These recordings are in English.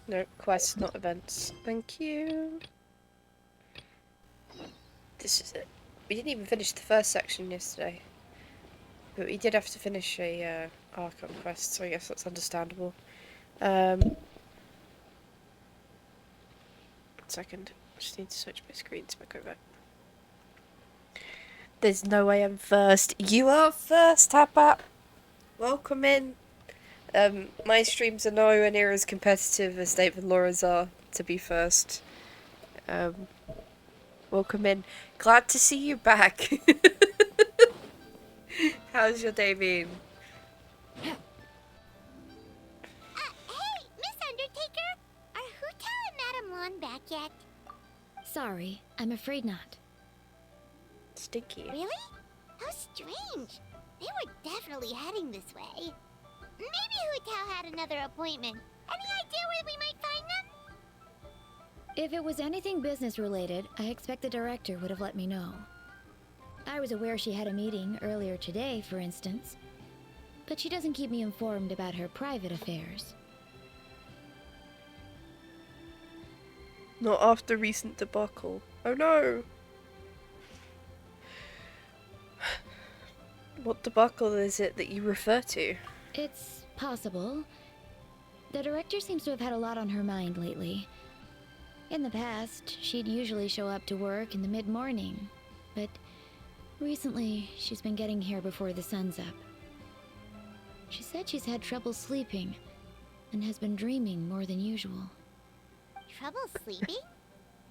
No, quests, not events. Thank you. This is it. We didn't even finish the first section yesterday. But we did have to finish a Archon quest, so I guess that's understandable. 1 second. Just need to switch my screens back over. There's no way I'm first. You are first, Tap. Welcome in. My streams are nowhere near as competitive as Dave and Laura's are to be first. Welcome in. Glad to see you back. How's your day been? Hey, Miss Undertaker! Are Huta and Madame Lawn back yet? Sorry, I'm afraid not. Stinky. Really? How strange. They were definitely heading this way. Maybe Hutao had another appointment. Any idea where we might find them? If it was anything business related, I expect the director would have let me know. I was aware she had a meeting earlier today, for instance. But she doesn't keep me informed about her private affairs. Not after recent debacle. Oh no! What debacle is it that you refer to? It's possible. The director seems to have had a lot on her mind lately. In the past, she'd usually show up to work in the mid-morning, but recently she's been getting here before the sun's up. She said she's had trouble sleeping and has been dreaming more than usual. Trouble sleeping?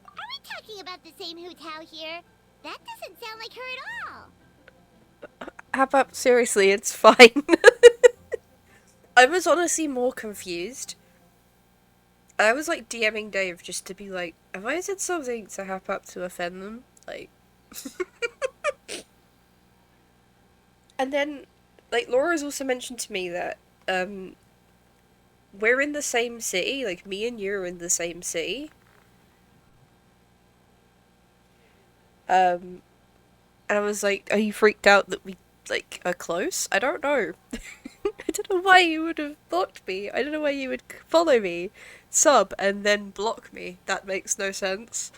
Are we talking about the same Hutao here? That doesn't sound like her at all. How about seriously, it's fine. I was honestly more confused. I was like DMing Dave just to be like, have I said something to Hap to offend them? Like and then like Laura's also mentioned to me that we're in the same city, like me and you are in the same city. And I was like, are you freaked out that we like are close? I don't know. I don't know why you would have blocked me. I don't know why you would follow me, sub, and then block me. That makes no sense.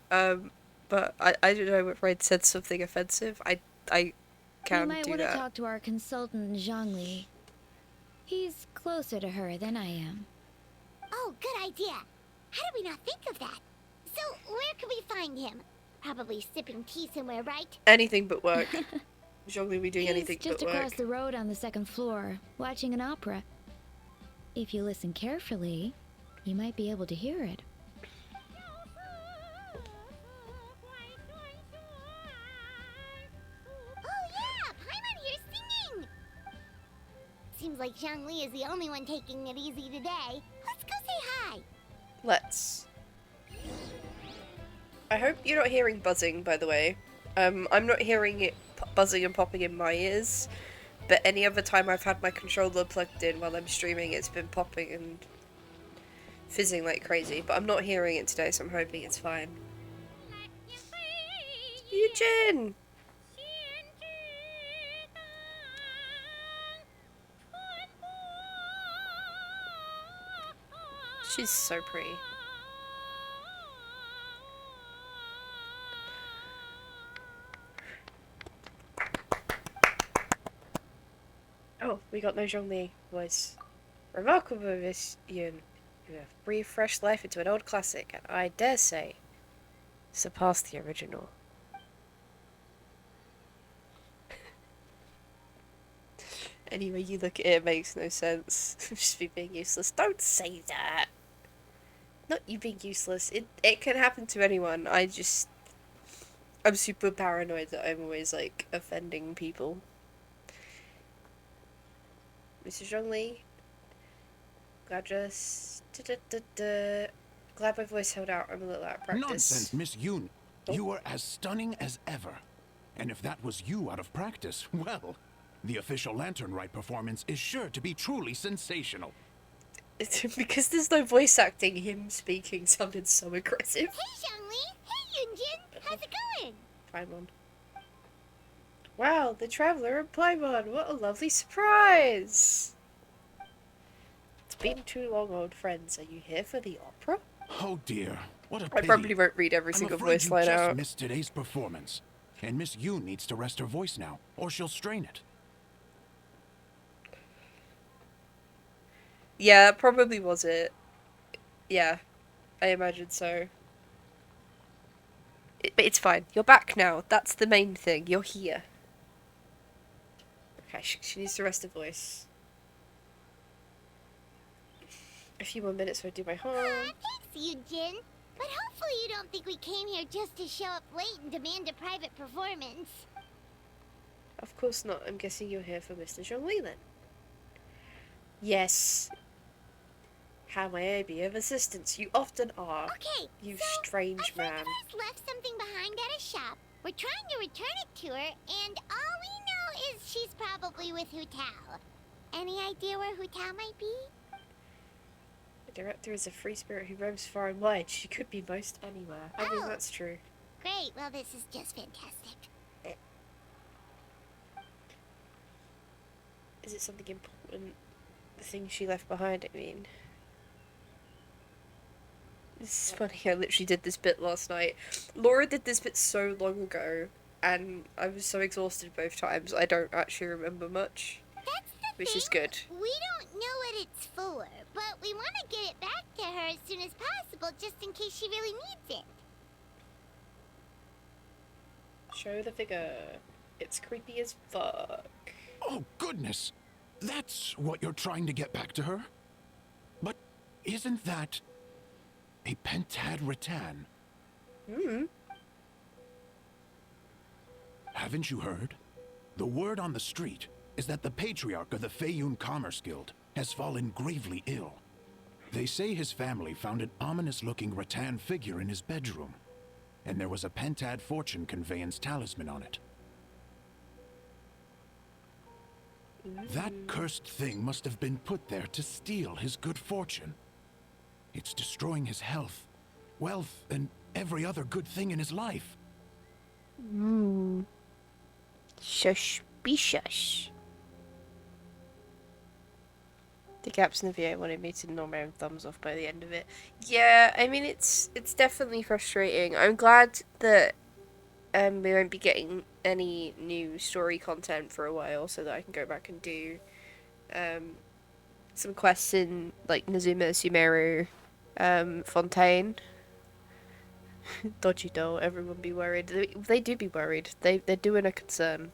But I don't know if I'd said something offensive. I can You might do want to that. talk to our consultant, Zhongli. He's closer to her than I am. Oh, good idea. How did we not think of that? So, where can we find him? Probably sipping tea somewhere, right? Anything but work. Zhongli be doing He's anything just but across work. the road on the second floor, watching an opera. If you listen carefully, you might be able to hear it. Oh yeah, Paimon here's singing! Seems like Zhongli is the only one taking it easy today. Let's go say hi. Let's. I hope you're not hearing buzzing, by the way. I'm not hearing it buzzing and popping in my ears, but any other time I've had my controller plugged in while I'm streaming, it's been popping and fizzing like crazy. But I'm not hearing it today, so I'm hoping it's fine. Eugen! She's so pretty. Oh, we got no Zhongli voice. Remarkable, Miss Yun. You have breathed fresh life into an old classic, and I dare say, surpassed the original. Anyway, you look at it, it makes no sense. Just be being useless. Don't say that! Not you being useless. It can happen to anyone. I'm super paranoid that I'm always, like, offending people. Mr. Zhongli, glad glad my voice held out. I'm a little out of practice. Nonsense, Miss Yoon. Oh. You are as stunning as ever. And if that was you out of practice, well, the official Lantern Rite performance is sure to be truly sensational. Because there's no voice acting, him speaking sounded so aggressive. Hey, Zhongli! Hey, Yunjin! How's it going? Paimon. Wow, the Traveler and Paimon! What a lovely surprise! It's been too long, old friends. Are you here for the opera? Oh dear, what a I pity. probably won't read every I'm single afraid voice you line just out. missed today's performance. And Miss Yu needs to rest her voice now, or she'll strain it. Yeah, probably was it. Yeah, I imagine so. But it's fine. You're back now. That's the main thing. You're here. Okay, she needs to rest her voice. A few more minutes so I do my Aw, homework. thanks, Yujin. But hopefully you don't think we came here just to show up late and demand a private performance. Of course not. I'm guessing you're here for Mr. Zhongli then. Yes. How may I be of assistance? You often are. Okay, You so strange a friend man. of ours left something behind at a shop. We're trying to return it to her, and all we know is she's probably with Hu Tao. Any idea where Hu Tao might be? The director is a free spirit who roams far and wide. She could be most anywhere. I mean, Oh. that's true. Great, well this is just fantastic. Is it something important? The thing she left behind, I mean. This is funny, I literally did this bit last night. Laura did this bit so long ago, and I was so exhausted both times, I don't actually remember much. That's the Which thing. is good. We don't know what it's for, but we want to get it back to her as soon as possible just in case she really needs it. Show the figure. It's creepy as fuck. Oh, goodness! That's what you're trying to get back to her? But isn't that a pentad rattan? Haven't you heard? The word on the street is that the patriarch of the Feiyun Commerce Guild has fallen gravely ill. They say his family found an ominous-looking rattan figure in his bedroom, and there was a pentad fortune conveyance talisman on it. That cursed thing must have been put there to steal his good fortune. It's destroying his health, wealth, and every other good thing in his life. Suspicious. The gaps in the video wanted me to gnaw my own thumbs off by the end of it. Yeah, I mean, it's definitely frustrating. I'm glad that we won't be getting any new story content for a while, so that I can go back and do some quests in like Nazuma, Sumeru, Fontaine. Dodgy doll. Everyone be worried. They do be worried. They're doing a concern.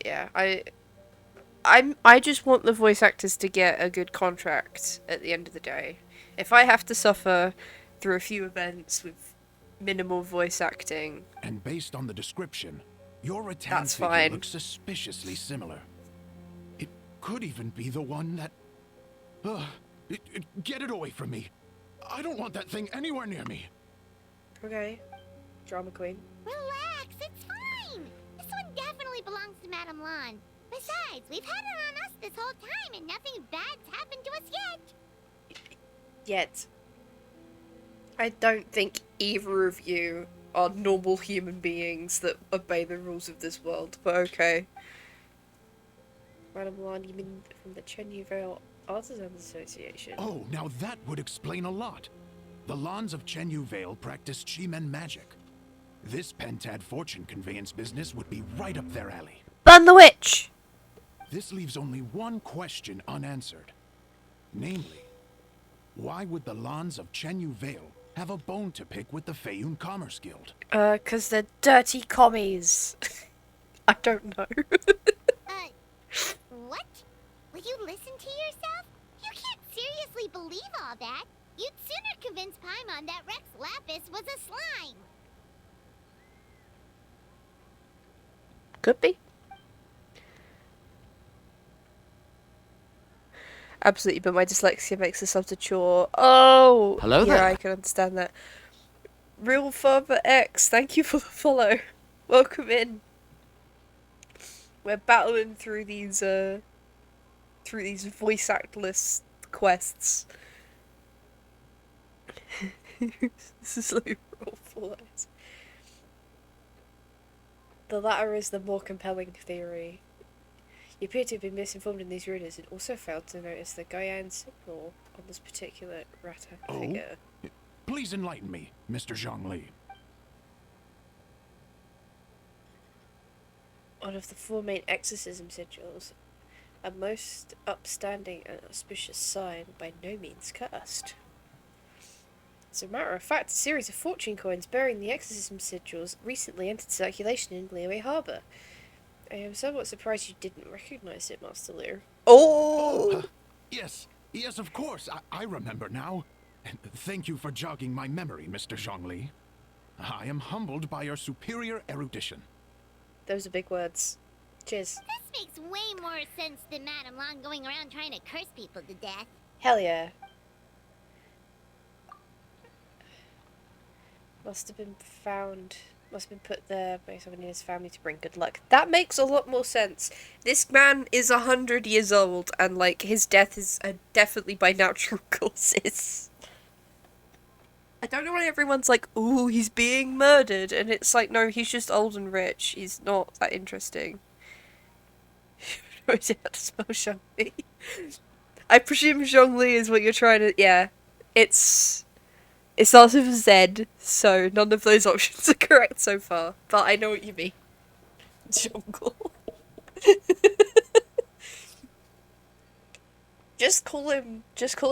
Yeah, I just want the voice actors to get a good contract at the end of the day. If I have to suffer through a few events with minimal voice acting, And based on the description, your rattan That's figure fine. looks suspiciously similar. It could even be the one that... get it away from me. I don't want that thing anywhere near me. okay, drama queen. Relax, it's fine. This one definitely belongs to Madame Lan. Besides, we've had her on us this whole time and nothing bad's happened to us yet. Yet, I don't think either of you are normal human beings that obey the rules of this world. But okay. Madame Lan, you mean from the Chenyu Vale Artisans Association? Oh, now that would explain a lot. The Lans of Chenyu Vale practice Chi-Men magic. This pentad fortune conveyance business would be right up their alley. Burn the witch! This leaves only one question unanswered. Namely, why would the Lans of Chenyu Vale have a bone to pick with the Feiyun Commerce Guild? 'Cause they're dirty commies. I don't know. What? Will you listen to yourself? You can't seriously believe all that. You'd sooner convince Paimon that Rex Lapis was a slime. Could be. Absolutely, but my dyslexia makes this sub a chore. Oh! Hello yeah, there. I can understand that. Real Father X, thank you for the follow. Welcome in. We're battling through these voice actless quests. This is like Real Full Eyes. The latter is the more compelling theory. You appear to have been misinformed in these rumors and also failed to notice the Gaian signal on this particular Rite figure. Please enlighten me, Mr. Zhongli. One of the 4 main exorcism sigils, a most upstanding and auspicious sign, by no means cursed. As a matter of fact, a series of fortune coins bearing the exorcism sigils recently entered circulation in Liyue Harbour. I am somewhat surprised you didn't recognize it, Master Liu. Oh! Yes, of course. I remember now. Thank you for jogging my memory, Mr. Zhongli. I am humbled by your superior erudition. Those are big words. Cheers. This makes way more sense than Madame Long going around trying to curse people to death. Hell yeah. Must have been put there by someone in his family to bring good luck. That makes a lot more sense. This man is 100 years old, and, like, his death is definitely by natural causes. I don't know why everyone's like, ooh, he's being murdered, and it's like, no, he's just old and rich. He's not that interesting. I don't know how to spell Zhongli. I presume Zhongli is what you're trying to... Yeah. It starts with a Z, so none of those options are correct so far. But I know what you mean. Jungle. Just call him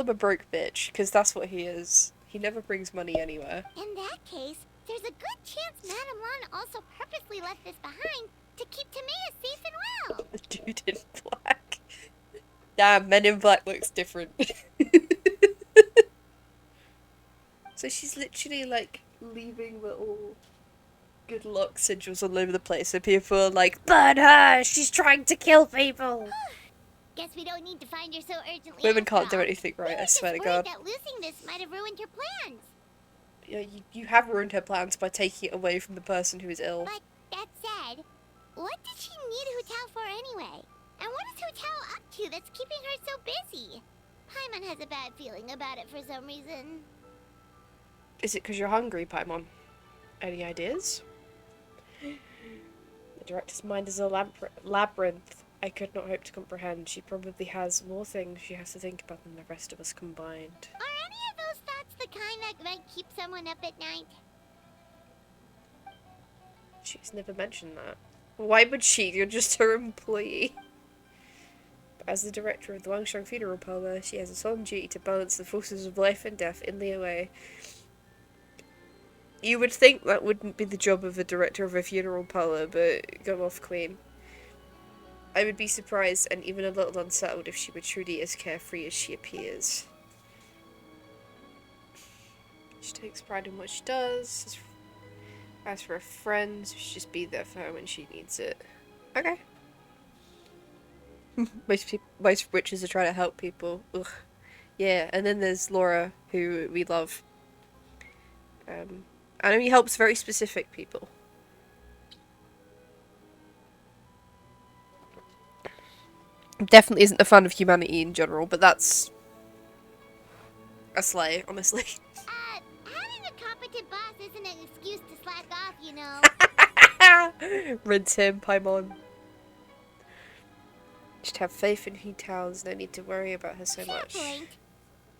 a broke bitch, because that's what he is. He never brings money anywhere. In that case, there's a good chance Madame Long also purposely left this behind to keep Timea safe and well. The dude in black. Damn, Men in Black looks different. So she's literally, like, leaving little good luck sigils all over the place, so people are like, burn her! She's trying to kill people! Guess we don't need to find her so urgently. Women can't after do all. anything right, We I were swear to just God. worried that losing this might have ruined her plans. You have ruined her plans by taking it away from the person who is ill. But that said, what did she need Hu Tao for anyway? And what is Hu Tao up to that's keeping her so busy? Paimon has a bad feeling about it for some reason. Is it because you're hungry, Paimon? Any ideas? The director's mind is a labyrinth I could not hope to comprehend. She probably has more things she has to think about than the rest of us combined. Are any of those thoughts the kind that might keep someone up at night? She's never mentioned that. Why would she? You're just her employee. But as the director of the Wangshang Funeral Parlor, she has a solemn duty to balance the forces of life and death in Liyue. You would think that wouldn't be the job of a director of a funeral parlor, but go off, Queen. I would be surprised and even a little unsettled if she were truly as carefree as she appears. She takes pride in what she does. As for her friends, she should just be there for her when she needs it. Okay. Most witches are trying to help people. Ugh. Yeah, and then there's Laura, who we love. And he helps very specific people. Definitely isn't a fan of humanity in general, but that's a slay, honestly. Having a competent boss isn't an excuse to slack off, you know. Rinse him, Paimon. Just have faith in Hu Tao. There's no need to worry about her so much. Point.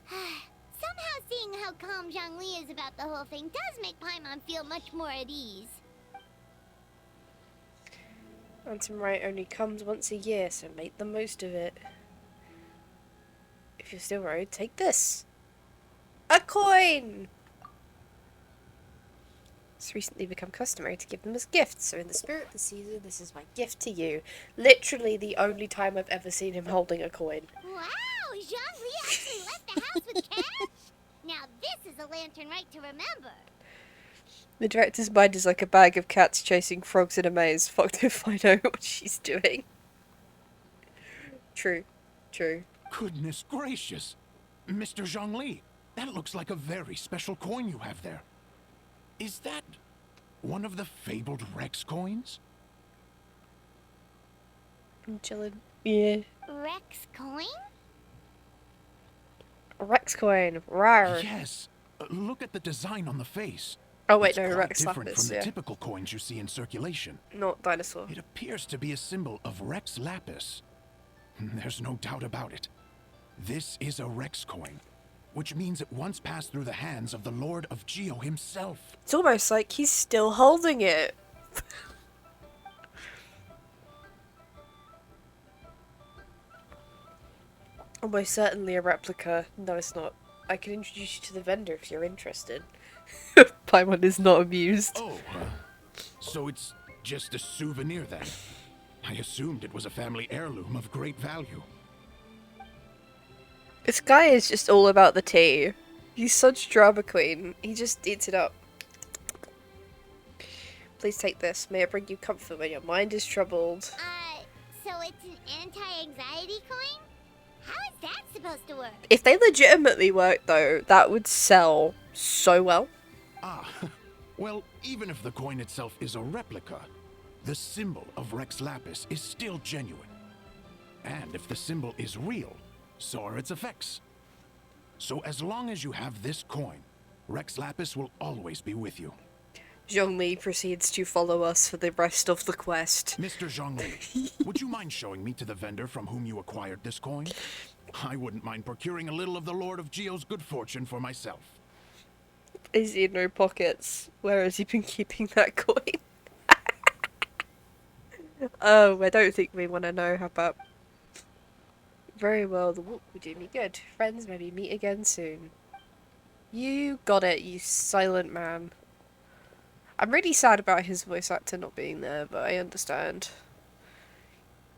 Somehow seeing how calm Zhongli is about the whole thing does make Paimon feel much more at ease. Phantom Rite only comes once a year, so make the most of it. If you're still worried, take this. A coin! It's recently become customary to give them as gifts, so in the spirit of the season, this is my gift to you. Literally the only time I've ever seen him holding a coin. Wow, Zhongli actually left the house with cash? Now this is a lantern Rite to remember. The director's mind is like a bag of cats chasing frogs in a maze. Fucked if I know what she's doing. True. True. Goodness gracious! Mr. Zhongli, that looks like a very special coin you have there. Is that one of the fabled Rex coins? I'm chilling. Yeah. Rex coin? A Rex coin. Rawr. Yes. Look at the design on the face. Oh wait, It's no, quite Rex different Lapis, from the yeah. typical coins you see in circulation. Not dinosaur. It appears to be a symbol of Rex Lapis, There's no doubt about it. This is a Rex coin, which means it once passed through the hands of the Lord of Geo himself. It's almost like he's still holding it. Almost certainly a replica. No, it's not. I can introduce you to the vendor if you're interested. Paimon is not amused. Oh, so it's just a souvenir then? I assumed it was a family heirloom of great value. This guy is just all about the tea. He's such drama queen. He just eats it up. Please take this. May it bring you comfort when your mind is troubled. So it's an anti-anxiety coin? How is that supposed to work? If they legitimately worked, though, that would sell so well. Ah, well, even if the coin itself is a replica, the symbol of Rex Lapis is still genuine. And if the symbol is real, so are its effects. So as long as you have this coin, Rex Lapis will always be with you. Zhongli proceeds to follow us for the rest of the quest. Mr. Zhongli, would you mind showing me to the vendor from whom you acquired this coin? I wouldn't mind procuring a little of the Lord of Geo's good fortune for myself. Is he in no pockets? Where has he been keeping that coin? Oh, I don't think we want to know. How about... Very well, the walk will do me good. Friends, maybe meet again soon. You got it, you silent man. I'm really sad about his voice actor not being there, but I understand.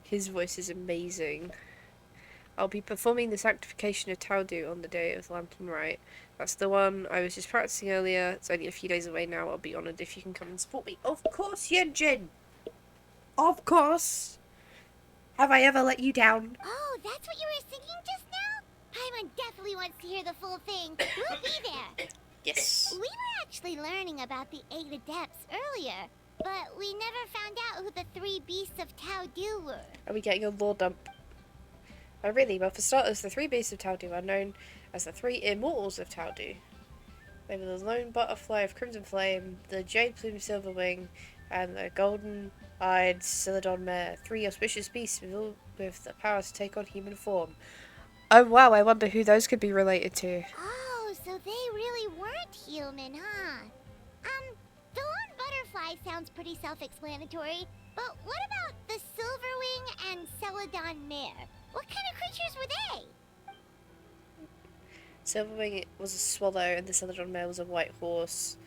His voice is amazing. I'll be performing the sanctification of Taudu on the day of the Lantern Rite. That's the one I was just practicing earlier. It's only a few days away now. I'll be honoured if you can come and support me. Of course, Yunjin! Of course! Have I ever let you down? Oh, that's what you were singing just now? Paimon definitely wants to hear the full thing. We'll be there. Yes. We were actually learning about the 8 Adepts earlier, but we never found out who the 3 Beasts of Taudu were. Are we getting a lore dump? Oh really? Well, for starters, the 3 Beasts of Taudu are known as the 3 Immortals of Taudu. They were the Lone Butterfly of Crimson Flame, the Jade Plume Silverwing, and the Golden-Eyed Celadon Mare. 3 auspicious beasts with the power to take on human form. Oh wow, I wonder who those could be related to. Oh, so they really weren't human, huh? The Lone Butterfly sounds pretty self-explanatory, but what about the Silverwing and Celadon Mare? What kind of creatures were they? Silverwing was a swallow and the Celadon Mare was a white horse.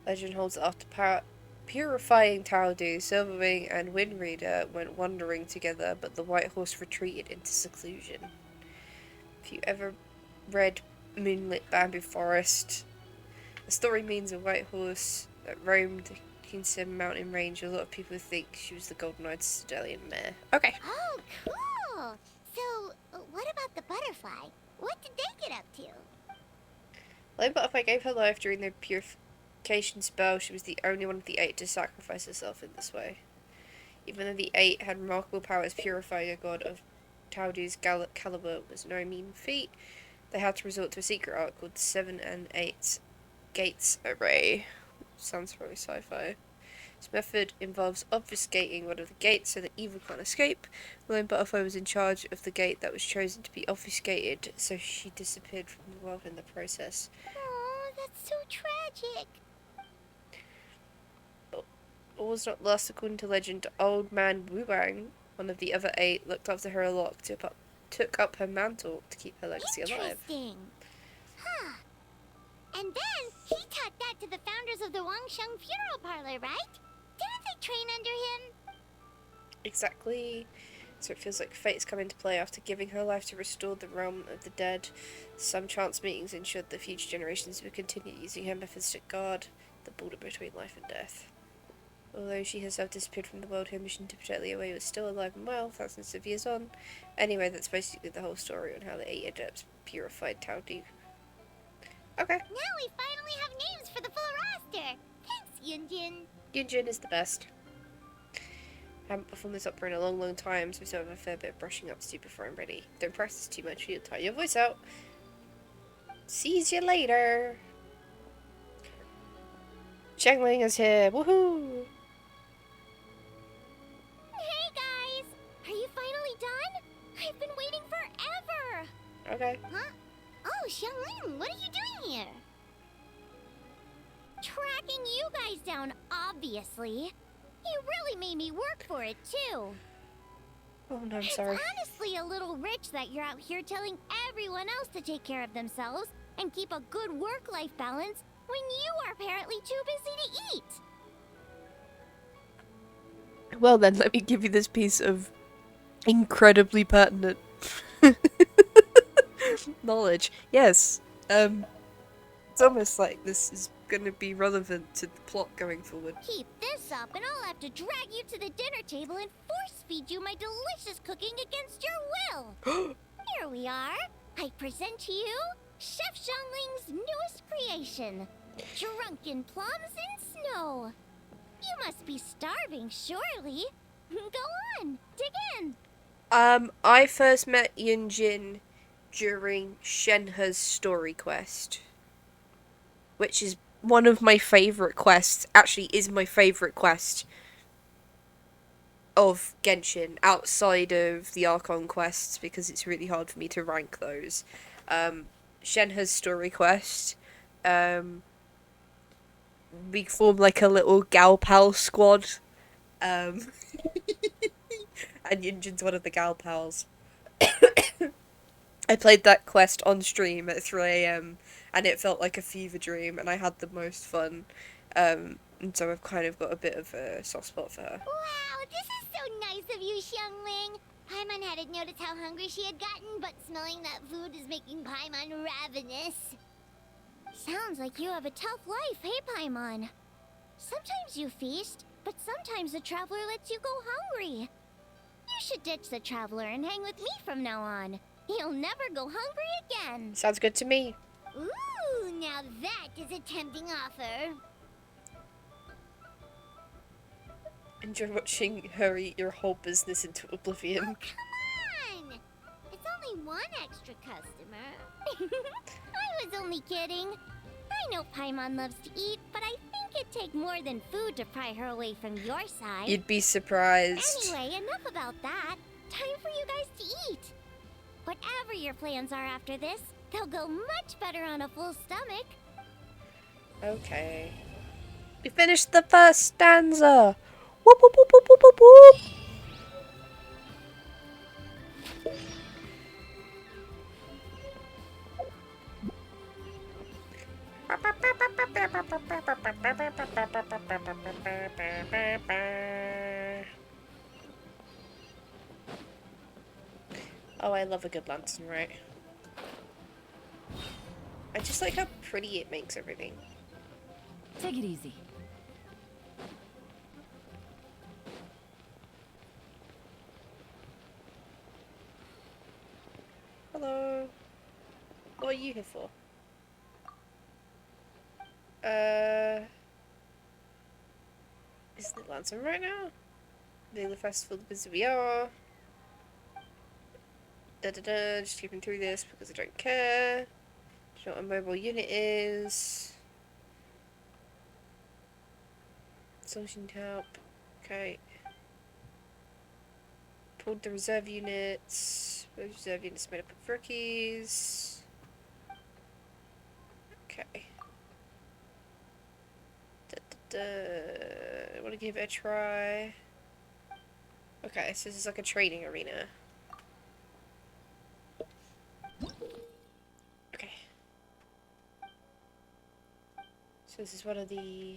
Legend holds that after purifying Taudu, Silverwing and Windreader went wandering together, but the white horse retreated into seclusion. If you ever read Moonlit Bamboo Forest, the story means a white horse that roamed the Kinsem mountain range. A lot of people think she was the golden-eyed Cedalian mare. Okay. Oh, cool! So, what about the butterfly? What did they get up to? Lone Butterfly gave her life during the purification spell. She was the only one of the 8 to sacrifice herself in this way. Even though the 8 had remarkable powers, purifying a god of Taudu's caliber was no mean feat. They had to resort to a secret art called the 7 and 8 Gates Array. Sounds very sci-fi. This method involves obfuscating one of the gates so that evil can't escape. Lone Butterfly was in charge of the gate that was chosen to be obfuscated, so she disappeared from the world in the process. Oh, that's so tragic. All was not lost. According to legend, Old Man Wu Wang, one of the other 8, looked after her a lot, took up her mantle to keep her legacy alive. Interesting. Huh. And then he taught that to the founders of the Wangsheng Funeral Parlor, right? Didn't they train under him? Exactly. So it feels like fate's come into play. After giving her life to restore the realm of the dead, some chance meetings ensured that future generations would continue using her methods to guard the border between life and death. Although she herself disappeared from the world, her mission to protect the Away was still alive and well, thousands of years on. Anyway, that's basically the whole story on how the 8 Adepts purified Taudu. Okay. Now we finally have names for the full roster. Thanks, Yunjin. Yunjin is the best. Haven't performed this opera in a long, long time, so I still have a fair bit of brushing up to do before I'm ready. Don't practice too much, you'll tire your voice out. Sees you later. Xiangling is here. Woohoo! Hey guys! Are you finally done? I've Okay. Huh? Oh, Xiangling, what are you doing here? Tracking you guys down, obviously. You really made me work for it, too. Oh no, I'm It's sorry. honestly a little rich that you're out here telling everyone else to take care of themselves and keep a good work-life balance when you are apparently too busy to eat. Well then, let me give you this piece of incredibly pertinent knowledge. Yes, it's almost like this is gonna be relevant to the plot going forward. Keep this up and I'll have to drag you to the dinner table and force-feed you my delicious cooking against your will. Here we are. I present to you Chef Xiangling's newest creation, Drunken Plums in Snow. You must be starving, surely. Go on, dig in. I first met Yunjin during Shenhe's story quest, which is one of my favorite quests. Actually, is my favorite quest of Genshin outside of the Archon quests because it's really hard for me to rank those. Shenhe's story quest. We formed like a little gal pal squad. Um, and Yunjin's one of the gal pals. I played that quest on stream at 3 a.m. and it felt like a fever dream and I had the most fun. And so I've kind of got a bit of a soft spot for her. Wow, this is so nice of you, Xiangling. Paimon hadn't noticed how hungry she had gotten, but smelling that food is making Paimon ravenous. Sounds like you have a tough life, hey, Paimon? Sometimes you feast, but sometimes the traveler lets you go hungry. You should ditch the traveler and hang with me from now on. You'll never go hungry again. Sounds good to me. Ooh, now that is a tempting offer. Enjoy watching her eat your whole business into oblivion. Oh, come on! It's only one extra customer. I was only kidding. I know Paimon loves to eat, but I think it'd take more than food to pry her away from your side. You'd be surprised. Anyway, enough about that. Time for you guys to eat. Whatever your plans are after this, they'll go much better on a full stomach. Okay. We finished the first stanza! Whoop whoop whoop whoop whoop whoop whoop! Oh, I love a good lantern, right? I just like how pretty it makes everything. Take it easy. Hello. What are you here for? Isn't it lantern right now? Daily festival because we are. Just keeping through this because I don't care. Do you know what a mobile unit is? Solution help. Okay. Pulled the reserve units. Those reserve units made up of rookies. Okay. I want to give it a try. Okay, so this is like a training arena. Okay. So this is one of the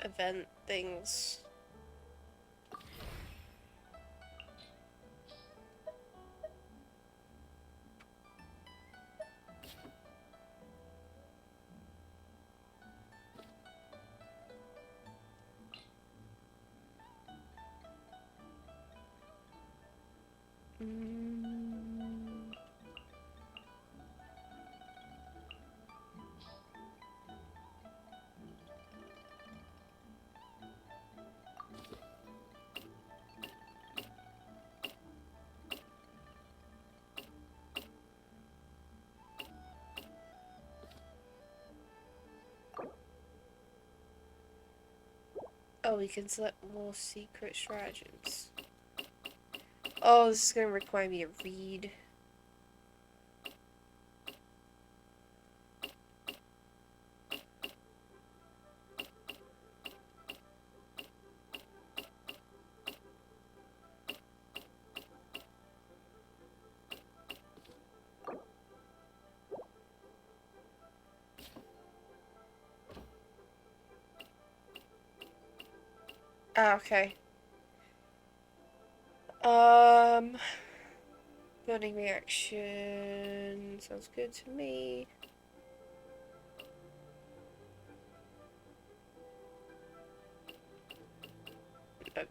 event things. Oh, we can select more secret stratagems. Oh, this is gonna require me to read. Ah, okay. Building reaction sounds good to me.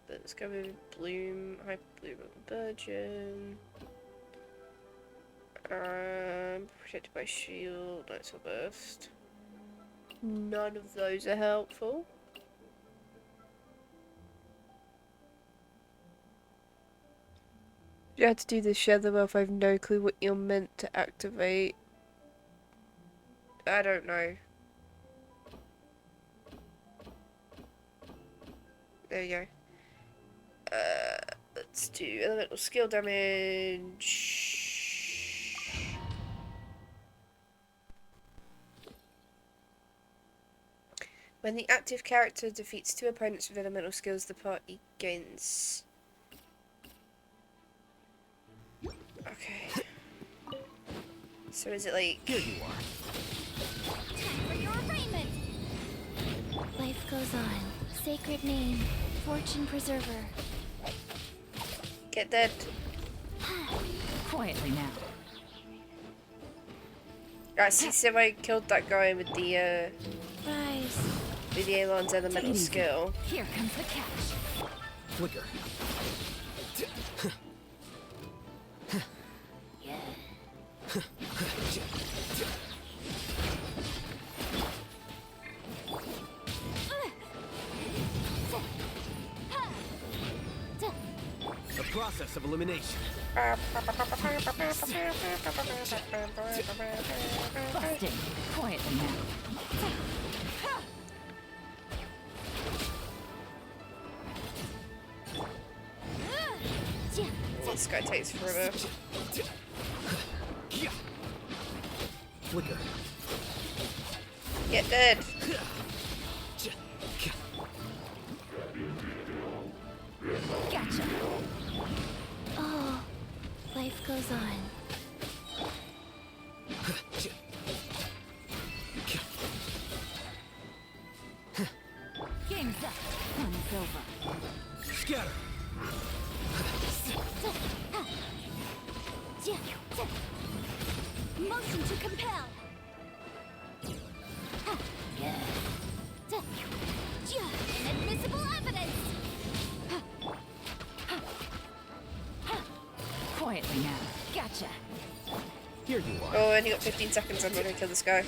Let's go with Bloom, Hyper Bloom and Virgin. Protected by shield, Night's Burst. None of those are helpful. You had to do this, share the wealth. I have no clue what you're meant to activate. I don't know. There you go. Let's do elemental skill damage. When the active character defeats 2 opponents with elemental skills, the party gains. Okay. So is it like... Here you are. For your arraignment! Life goes on. Sacred name. Fortune preserver. Get dead. Quietly now. Right, see, I killed that guy with the Rise. Elon's elemental skill. Here comes the catch. Flicker. A process of elimination. Busted. Quietly now. This guy takes forever. Flicker. Get dead. Gotcha. Oh, life goes on. Game's up. Fun's over. Scatter. Motion to compel! Inadmissible evidence! Quietly now. Gotcha. Here you are. Oh, I only got 15 seconds. I'm gonna kill this guy.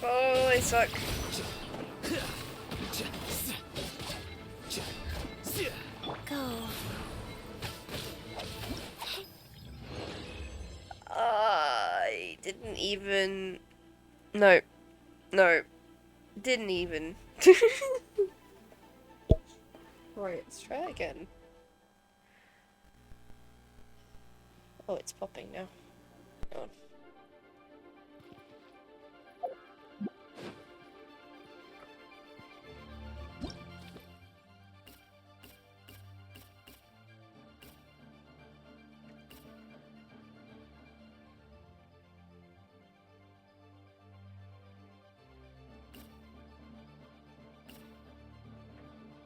Oh, they suck. Go. I didn't even... No. No. Didn't even. Right, let's try again. Oh, it's popping now. Hang on.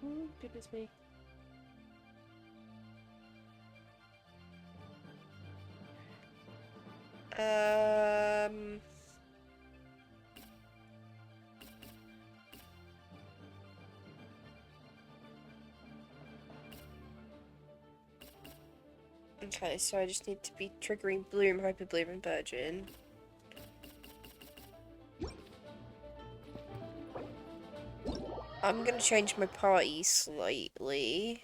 Oh, goodness me. Okay, so I just need to be triggering Bloom, Hyper Bloom, and Virgin. I'm gonna change my party slightly.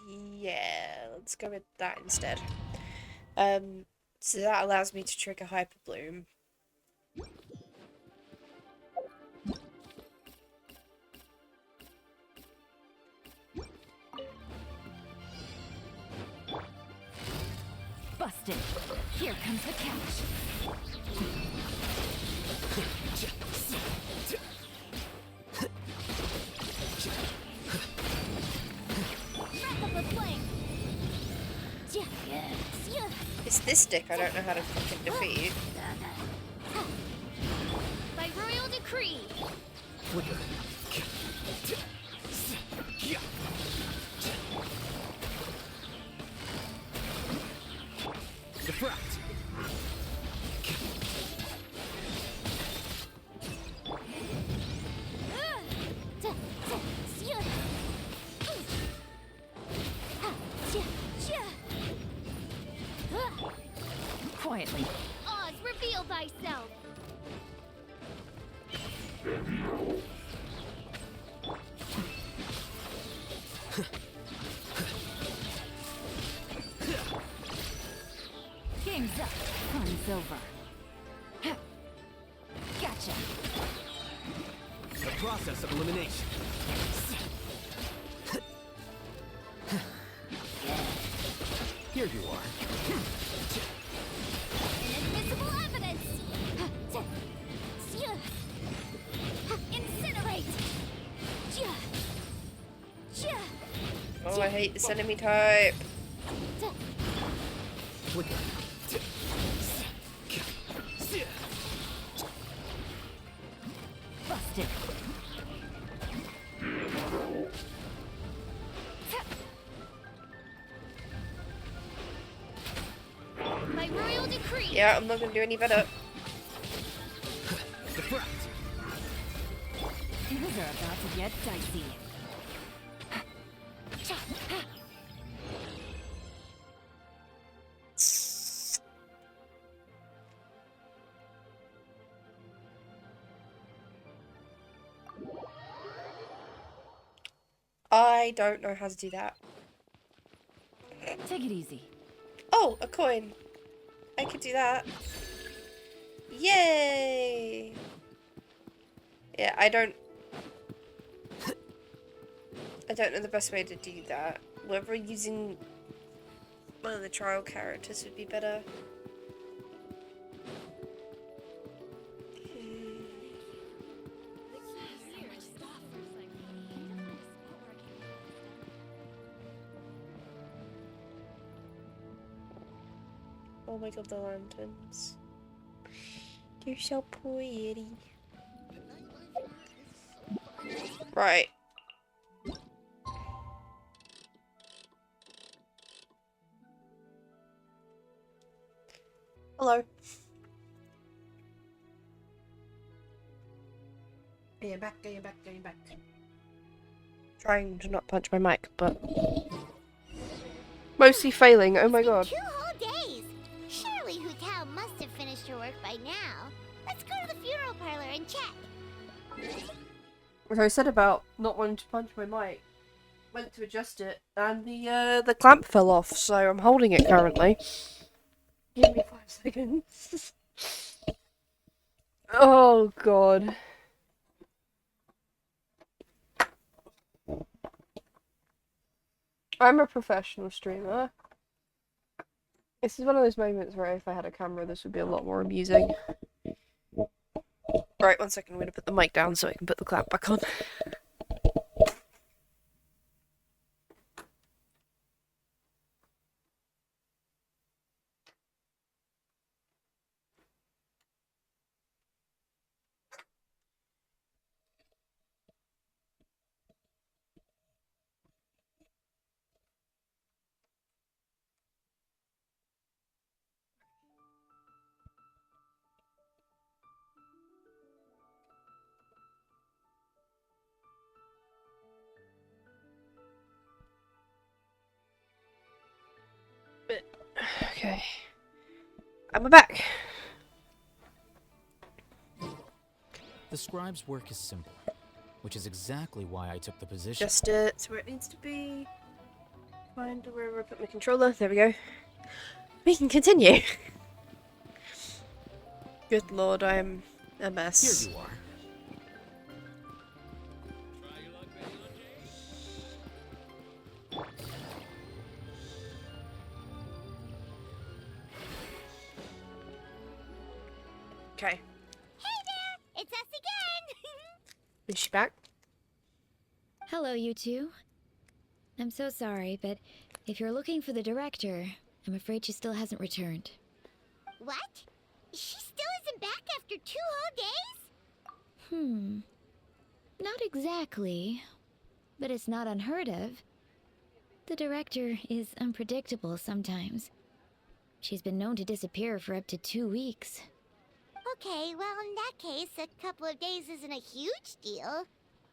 Yeah, let's go with that instead. So that allows me to trigger Hyper Bloom. Busted. Here comes the catch. Wrap up a flank. It's this stick I don't know how to fucking defeat. By royal decree. Flicker. Diffract. Quietly. Oz, reveal thyself. Game's up. Fun's over. Gotcha. The process of elimination. Here you are. Inadmissible evidence. Incinerate. Oh, I hate this enemy type. Flicker. Busted. By royal decree. Yeah, I'm not gonna do any better. Diffract. Things are about to get dicey. I don't know how to do that. Take it easy. Oh, a coin. I could do that. Yay! Yeah, I don't know the best way to do that. Whether using one of the trial characters would be better. Oh my god, the lanterns. You're so pretty. Right. Hello. Going back, going back, going back. Trying to not punch my mic, but mostly failing. Oh my god. 2 whole days. Surely Hu must have finished her work by now. Let's go to the funeral parlor and check. As I said about not wanting to punch my mic, went to adjust it, and the clamp fell off, so I'm holding it currently. Give me 5 seconds. Oh god. I'm a professional streamer. This is one of those moments where if I had a camera, this would be a lot more amusing. Right, 1 second, I'm gonna put the mic down so I can put the clamp back on. Okay. And we're back. The scribe's work is simple, which is exactly why I took the position. Adjust it to where it needs to be. Find wherever I put my controller. There we go. We can continue. Good lord, I'm a mess. Here you are. Okay. Hey there! It's us again! Is she back? Hello, you two. I'm so sorry, but if you're looking for the director, I'm afraid she still hasn't returned. What? She still isn't back after 2 whole days? Not exactly, but it's not unheard of. The director is unpredictable sometimes. She's been known to disappear for up to 2 weeks. Okay, well, in that case, a couple of days isn't a huge deal.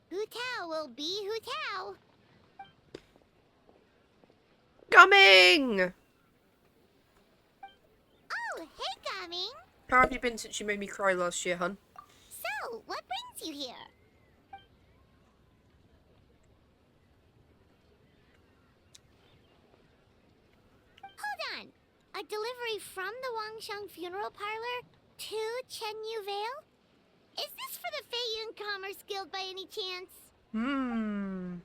Hu Tao will be Hu Tao. Coming! Oh, hey, Gaming! How have you been since you made me cry last year, hun? So, what brings you here? Hold on. A delivery from the Wangsheng Funeral Parlor to Chenyu Vale? Is this for the Feiyun Commerce Guild by any chance? No.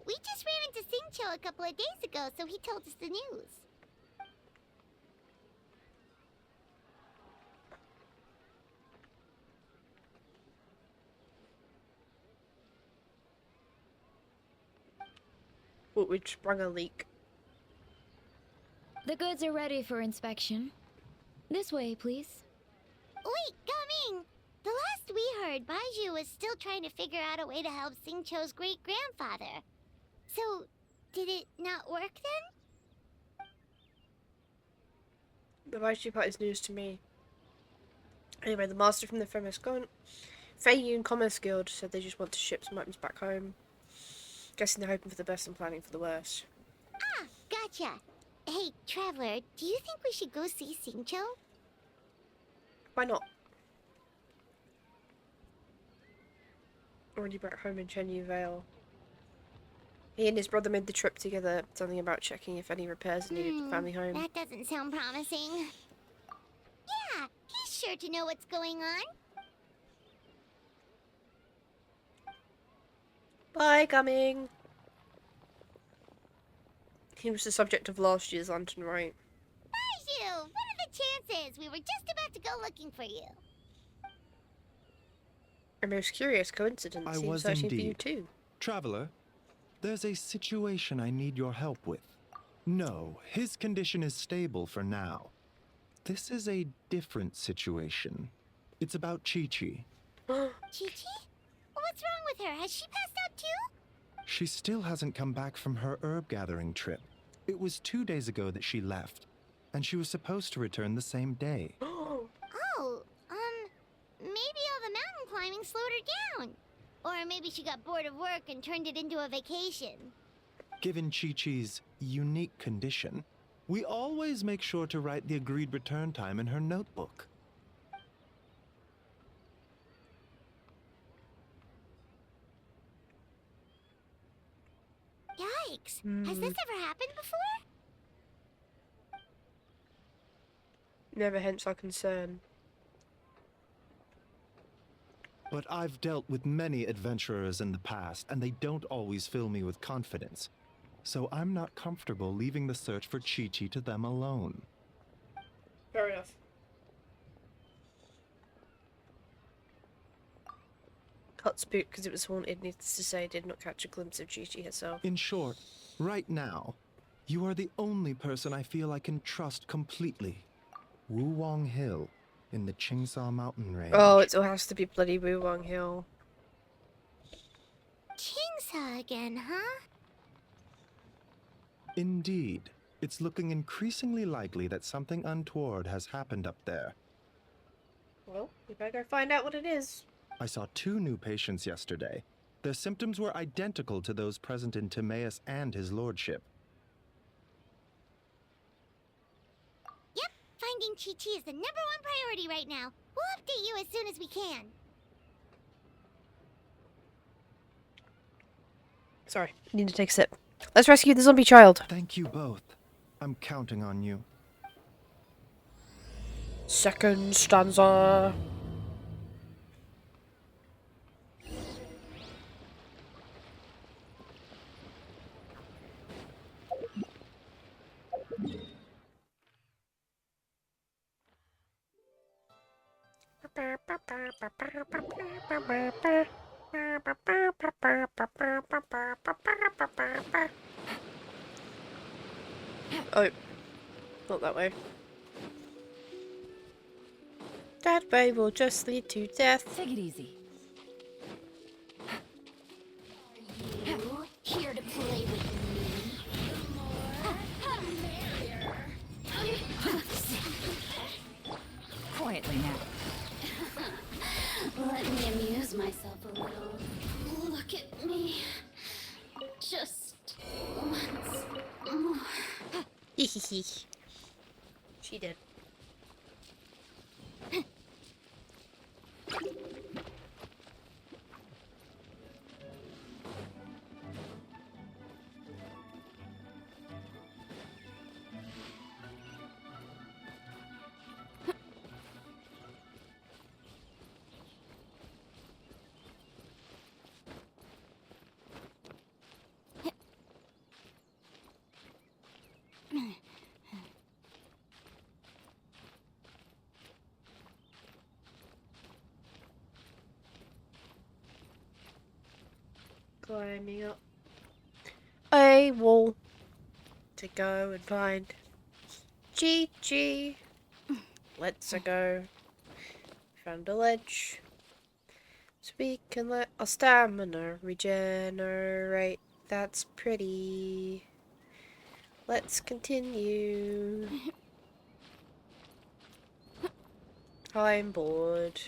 We just ran into Singcho a couple of days ago, so he told us the news. What, we'd sprung a leak. The goods are ready for inspection. This way, please. Wait, Gaming! The last we heard, Baiju was still trying to figure out a way to help Singcho's great-grandfather. So, did it not work then? The Baiju part is news to me. Anyway, the master from the Feiyun Commerce Guild said they just want to ship some items back home. Guessing they're hoping for the best and planning for the worst. Ah, gotcha. Hey, Traveler, do you think we should go see Singcho? Why not? Already back home in Chenyu Vale. He and his brother made the trip together, something about checking if any repairs are needed at the family home. That doesn't sound promising. Yeah, he's sure to know what's going on. Bye, coming. He was the subject of last year's lantern, right? Baiju, what are the chances? We were just about to go looking for you. A most curious coincidence. I He was searching for you indeed. too. Traveler, there's a situation I need your help with. No, his condition is stable for now. This is a different situation. It's about Chi-Chi. Chi-Chi? What's wrong with her? Has she passed out too? She still hasn't come back from her herb gathering trip. It was 2 days ago that she left, and she was supposed to return the same day. Oh, maybe all the mountain climbing slowed her down. Or maybe she got bored of work and turned it into a vacation. Given Chi-Chi's unique condition, we always make sure to write the agreed return time in her notebook. Yikes. Has this ever happened before? Never, hence our concern. But I've dealt with many adventurers in the past, and they don't always fill me with confidence. So I'm not comfortable leaving the search for Chi-Chi to them alone. Fair enough. Cut spook because it was haunted, needs to say, did not catch a glimpse of Chi-Chi herself. In short, right now, you are the only person I feel I can trust completely. Wu Wong Hill, in the Chingsha mountain range. Oh, it all has to be bloody Wuwang Hill. Chingsa again, huh? Indeed. It's looking increasingly likely that something untoward has happened up there. Well, we better go find out what it is. I saw 2 new patients yesterday. Their symptoms were identical to those present in Timaeus and his lordship. Yep, finding Chi-Chi is the #1 priority right now. We'll update you as soon as we can. Sorry, need to take a sip. Let's rescue the zombie child. Thank you both. I'm counting on you. Second stanza. Oh, not that way. That way will just lead to death. Take it easy. You here to play with me? Quietly now. Let me amuse myself a little. Look at me. Just once more. She did. Climbing up a wall to go and find Chi-Chi. Let's go. Found a ledge. So we can let our stamina regenerate. That's pretty. Let's continue. I'm bored.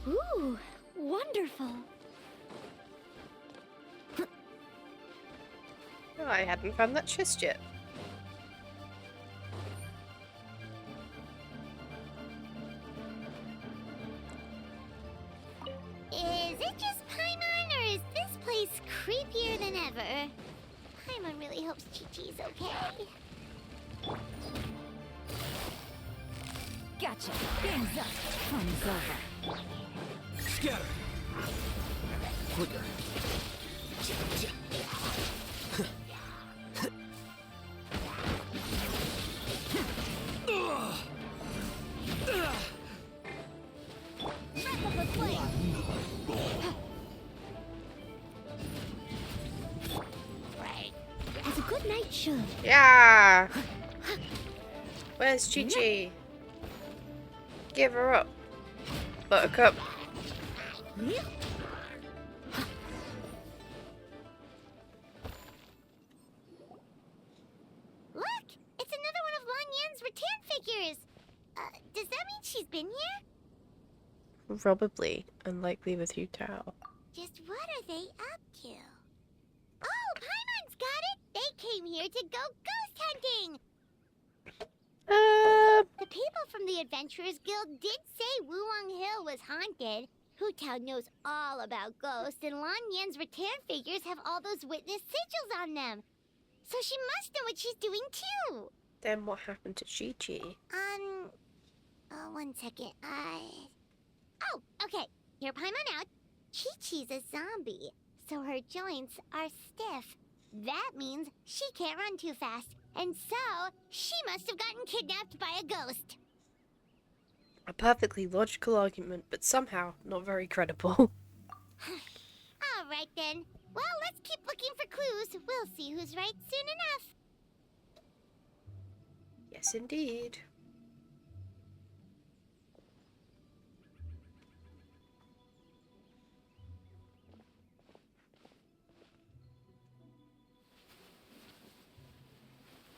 Ooh, wonderful. Oh, I hadn't found that chest yet. Is it just Paimon, or is this place creepier than ever? Paimon really hopes Chi-Chi's okay. Gotcha. Game's up. Fun's over. Scatter. Quicker. Breath of the flame. Right. As a good knight should. Yeah! Where's Chi-Chi? Give her up. Buttercup. Look! It's another one of Lan Yan's rattan figures! Does that mean she's been here? Probably. Unlikely with Hu Tao. Just what are they up to? Oh, Paimon's got it! They came here to go ghost hunting! The people from the Adventurers Guild did say Wuwang Hill was haunted. Hu Tao knows all about ghosts, and Lan Yan's rattan figures have all those witness sigils on them. So she must know what she's doing too. Then what happened to Chi-Chi? One second. Oh, okay. Hear Paimon out. Chi-Chi's a zombie, so her joints are stiff. That means she can't run too fast, and so she must have gotten kidnapped by a ghost. A perfectly logical argument, but somehow not very credible. All right then. Well, let's keep looking for clues. We'll see who's right soon enough. Yes, indeed.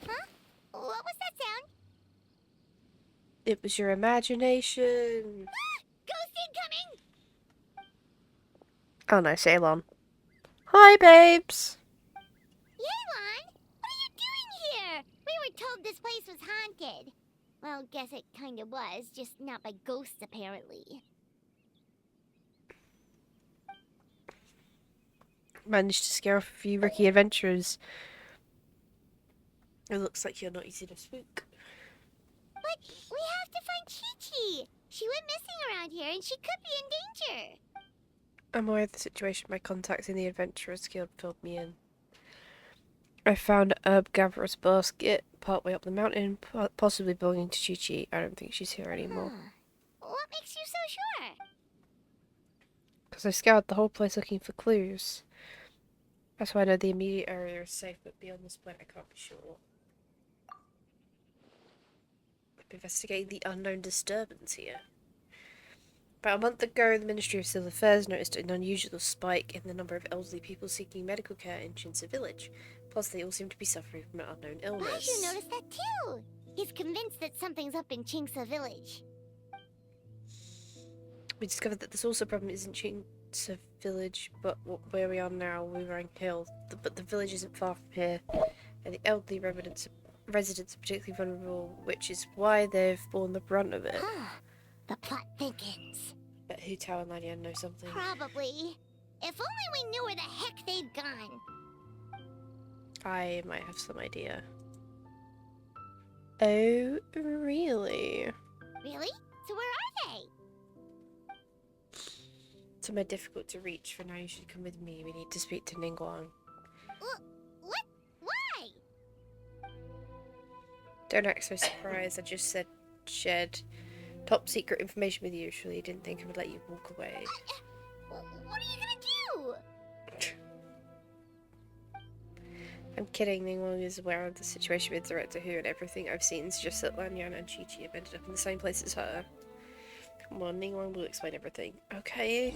Huh? What was that sound? It was your imagination. Ah! Ghost incoming! Oh no, Ceylon. Hi, babes. Yelan, what are you doing here? We were told this place was haunted. Well, guess it kind of was, just not by ghosts apparently. Managed to scare off a few rookie adventurers. It looks like you're not easy to spook. But we have to find Chi-Chi. She went missing around here and she could be in danger. I'm aware of the situation my contacts in the Adventurers Guild filled me in. I found a herb gatherer's basket partway up the mountain, possibly belonging to Chi-Chi. I don't think she's here anymore. What makes you so sure? Because I scoured the whole place looking for clues. That's why I know the immediate area is safe, but beyond this point I can't be sure. I'm investigating the unknown disturbance here. About a month ago, the Ministry of Civil Affairs noticed an unusual spike in the number of elderly people seeking medical care in Chinsa village. Plus, they all seem to be suffering from an unknown illness. Raju noticed that too. He's convinced that something's up in Chingsa village. We discovered that this also problem isn't Chinsa village, but where we are now, Wurang Hill. But the village isn't far from here, and the elderly residents are particularly vulnerable, which is why they've borne the brunt of it. The plot thickens. Bet Hu Tao and Lanian know something. Probably. If only we knew where the heck they'd gone. I might have some idea. Oh, really? Really? So where are they? Somewhere difficult to reach. For now, you should come with me. We need to speak to Ningguang. What? Why? Don't act so surprised. I just said shared top secret information with you. Surely you didn't think I would let you walk away. What are you gonna do? I'm kidding. Ningguang is aware of the situation with Director Hu, and everything I've seen suggests that Lanyan and Chi-Chi have ended up in the same place as her. Come on, Ningguang will explain everything. Okay.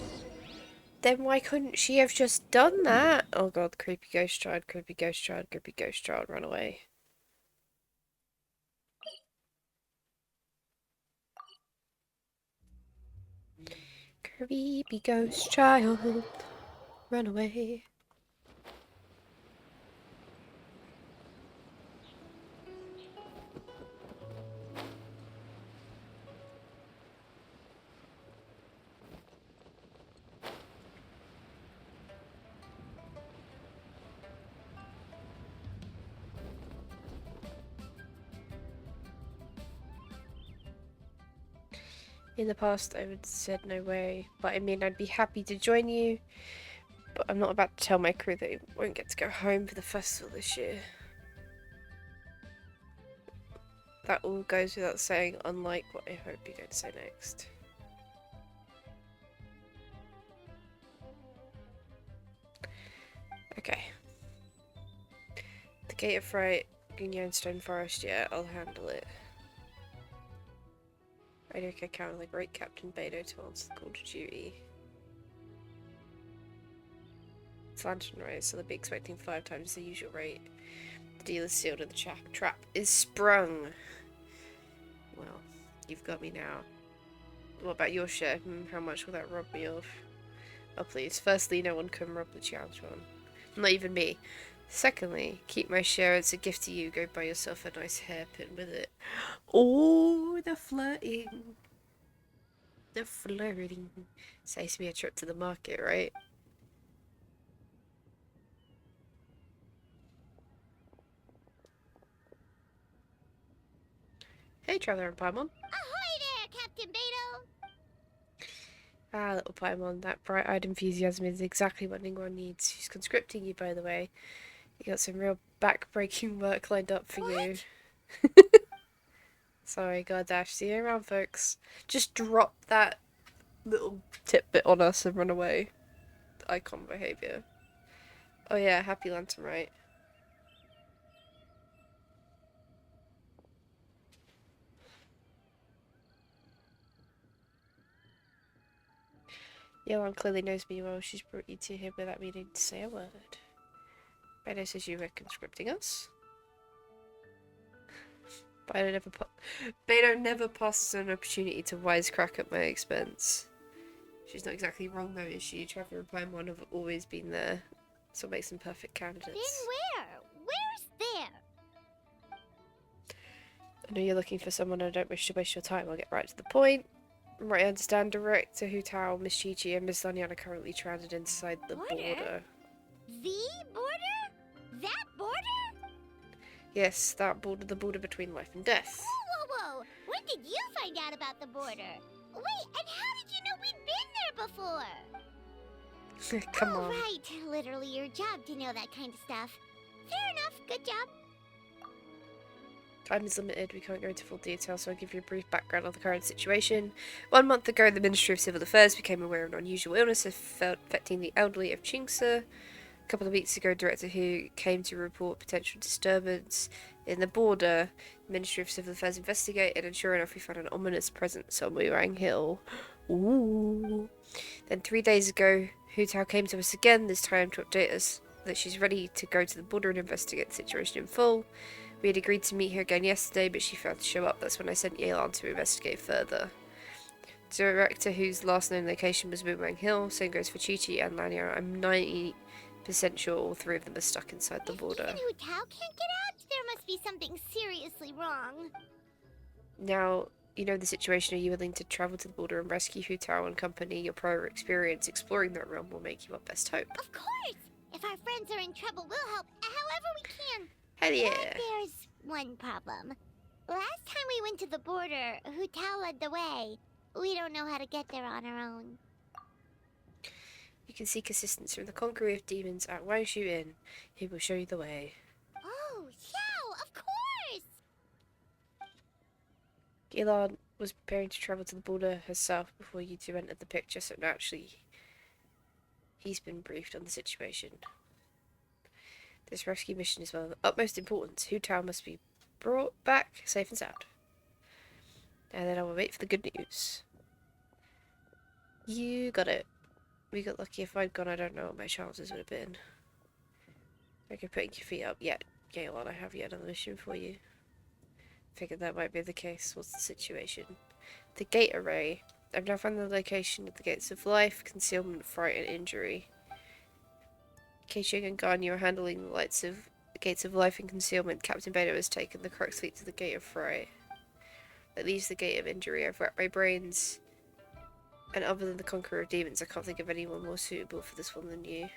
Then why couldn't she have just done that? Oh god, creepy ghost child, creepy ghost child, creepy ghost child, run away. Creepy ghost child, run away. In the past, I would have said no way, but I mean, I'd be happy to join you, but I'm not about to tell my crew they won't get to go home for the festival this year. That all goes without saying, unlike what I hope you're going to say next. Okay. The Gate of Rite, Stone Forest, yeah, I'll handle it. I think I count on the great Captain Beidou to answer the call to duty. It's lantern race, so they'll be expecting 5 times the usual rate. The deal is sealed and the trap is sprung. Well, you've got me now. What about your share? How much will that rob me of? Oh please, firstly, no one can rob the challenge one. Not even me. Secondly, keep my share, it's a gift to you, go buy yourself a nice hairpin with it. Oh, the flirting. The flirting. Saves me a trip to the market, right? Hey, Traveler and Paimon. Ahoy there, Captain Beidou! Ah, little Paimon, that bright-eyed enthusiasm is exactly what Ningguang needs. She's conscripting you, by the way. You got some real back-breaking work lined up for you. Sorry, gotta dash. See you around, folks. Just drop that little tidbit on us and run away. Icon behaviour. Oh yeah, happy lantern, right? Yolan clearly knows me well. She's brought you to here without me needing to say a word. Beidou says you were conscripting us. Beidou never passes an opportunity to wisecrack at my expense. She's not exactly wrong though, is she? Traveler and Paimon have always been there. So it makes them perfect candidates. Been where? Where's there? I know you're looking for someone, I don't wish to waste your time. I'll get right to the point. From what I understand, Director Hu Tao, Miss Chi-Chi, and Miss Lanyan are currently stranded inside the border. The border? That border? Yes, that border, the border between life and death. Whoa, whoa, whoa! when did you find out about the border? Wait, and how did you know we'd been there before? Come Oh, on. right. Literally your job to know that kind of stuff. Fair enough. Good job. Time is limited, we can't go into full detail, so I'll give you a brief background on the current situation. 1 month ago, the Ministry of Civil Affairs became aware of an unusual illness affecting the elderly of Chingsa. A couple of weeks ago, Director Who came to report potential disturbance in the border. The Ministry of Civil Affairs investigated, and sure enough, we found an ominous presence on Murang Hill. Ooh. Then 3 days ago, Hu Tao came to us again, this time to update us that she's ready to go to the border and investigate the situation in full. We had agreed to meet her again yesterday, but she failed to show up. That's when I sent Yelan to investigate further. Director Who's last known location was Boomerang Hill. Same goes for Chi-Chi and Lanyard. I'm 90% sure all three of them are stuck inside the border. Even Hu Tao can't get out? There must be something seriously wrong. Now, you know the situation. Are you willing to travel to the border and rescue Hu Tao and company? Your prior experience exploring that realm will make you our best hope. Of course! If our friends are in trouble, we'll help however we can. Hell yeah! But there's one problem. Last time we went to the border, Hu Tao led the way. We don't know how to get there on our own. You can seek assistance from the Conqueror of Demons at Wangshu Inn. He will show you the way. Oh, Xiao, of course! Yelan was preparing to travel to the border herself before you two entered the picture, so naturally he's been briefed on the situation. This rescue mission is of utmost importance. Hu Tao must be brought back safe and sound. And then I will wait for the good news. You got it. We got lucky. If I'd gone, I don't know what my chances would have been. Okay, putting your feet up. Yeah, Yelan, I have yet another mission for you. Figured that might be the case. What's the situation? The gate array. I've now found the location of the gates of life, concealment, fright, and injury. Keishing and Gan, you are handling the gates of life and concealment. Captain Beta has taken the correct fleet to the gate of fright. That leaves the gate of injury. I've wrapped my brains, and other than the Conqueror of Demons, I can't think of anyone more suitable for this one than you.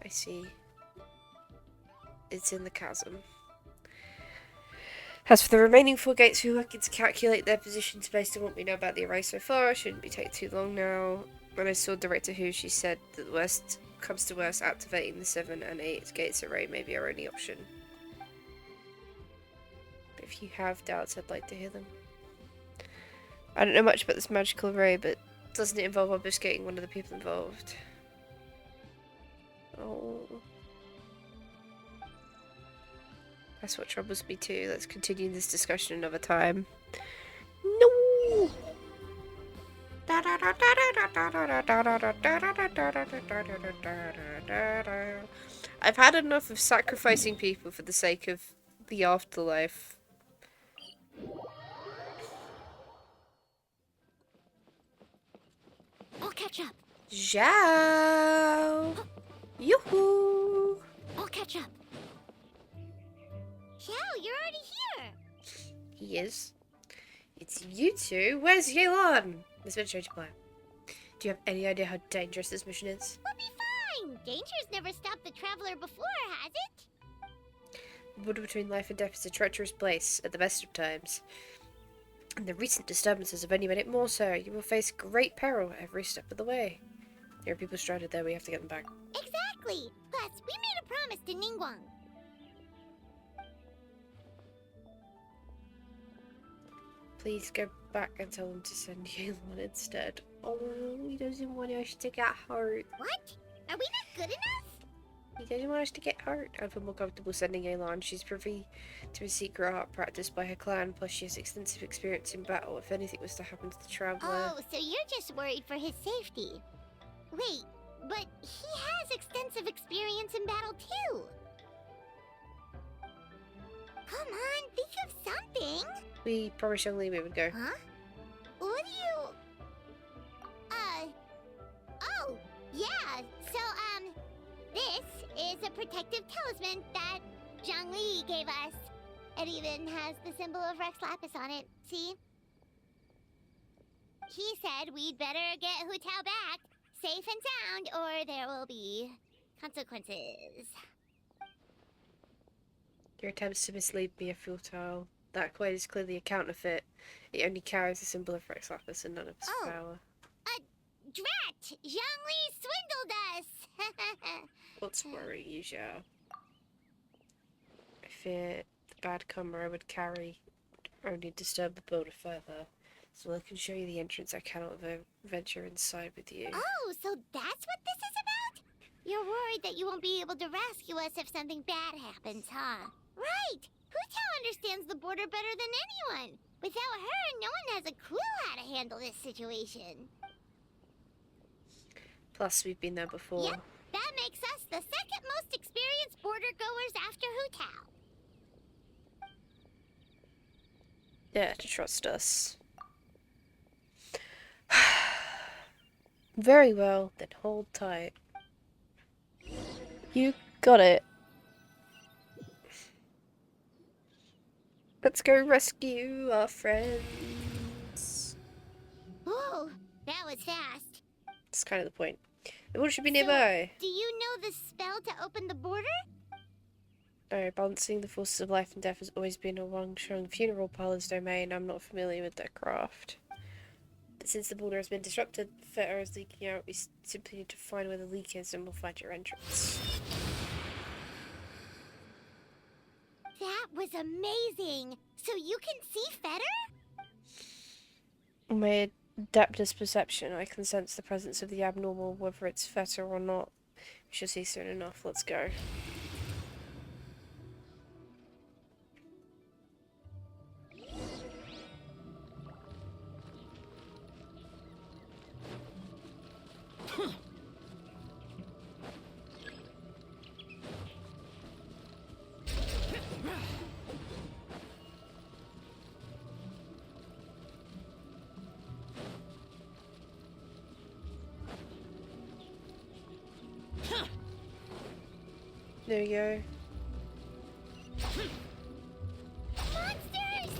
I see. It's in the chasm. As for the remaining 4 gates, we're working to calculate their positions based on what we know about the array so far. It shouldn't be taking too long now. When I saw Director Who, she said that the worst comes to worst, activating the 7 and 8 gates array may be our only option. But if you have doubts, I'd like to hear them. I don't know much about this magical array, but doesn't it involve obfuscating one of the people involved? Oh. That's what troubles me too. Let's continue this discussion another time. No! I've had enough of sacrificing people for the sake of the afterlife. I'll catch up. Zhao! Yoo-hoo! I'll catch up. Xiao, you're already here. He is. It's you two. Where's Yelan? There's been a change of plan. Do you have any idea how dangerous this mission is? We'll be fine. Danger's never stopped the traveler before, has it? The border between life and death is a treacherous place at the best of times. And the recent disturbances have only made it more so. You will face great peril every step of the way. There are people stranded there. We have to get them back. Exactly. Plus, we made a promise to Ningguang. Please go back and tell them to send Yelan instead. Oh, he doesn't want us to get hurt. What? Are we not good enough? He doesn't want us to get hurt. I'd feel more comfortable sending Yelan. She's privy to a secret art practiced by her clan, plus she has extensive experience in battle if anything was to happen to the traveler. Oh, so you're just worried for his safety. Wait, but he has extensive experience in battle too. Come on, think of something. We promised young Lee we would go. Huh? What do you... Oh, yeah, so, this is a protective talisman that Zhangli gave us. It even has the symbol of Rex Lapis on it, see? He said we'd better get Hu Tao back, safe and sound, or there will be consequences. Your attempts to mislead me are futile. That coin is clearly a counterfeit. It only carries a symbol of Rex Lapis and none of its Oh. power. Drat! Zhongli swindled us! What's worrying you, Zhao? I fear the bad karma I would carry only disturb the builder further. So I can show you the entrance. I cannot venture inside with you. Oh, so that's what this is about? You're worried that you won't be able to rescue us if something bad happens, huh? Right! Hu Tao understands the border better than anyone. Without her, no one has a clue how to handle this situation. Plus, we've been there before. Yep, that makes us the second most experienced border goers after Hu Tao. Yeah, to trust us. Very well, then hold tight. You got it. Let's go rescue our friends. Whoa, that was fast. That's kind of the point. The border should be nearby. Do you know the spell to open the border? No, balancing the forces of life and death has always been a Wangsheng funeral parlor's domain. I'm not familiar with their craft. But since the border has been disrupted, the fetter is leaking out. We simply need to find where the leak is and we'll find your entrance. That was amazing! So you can see Fetter? My adaptive perception, I can sense the presence of the abnormal, whether it's fetter or not. We shall see soon enough. Let's go. There you go. Monsters!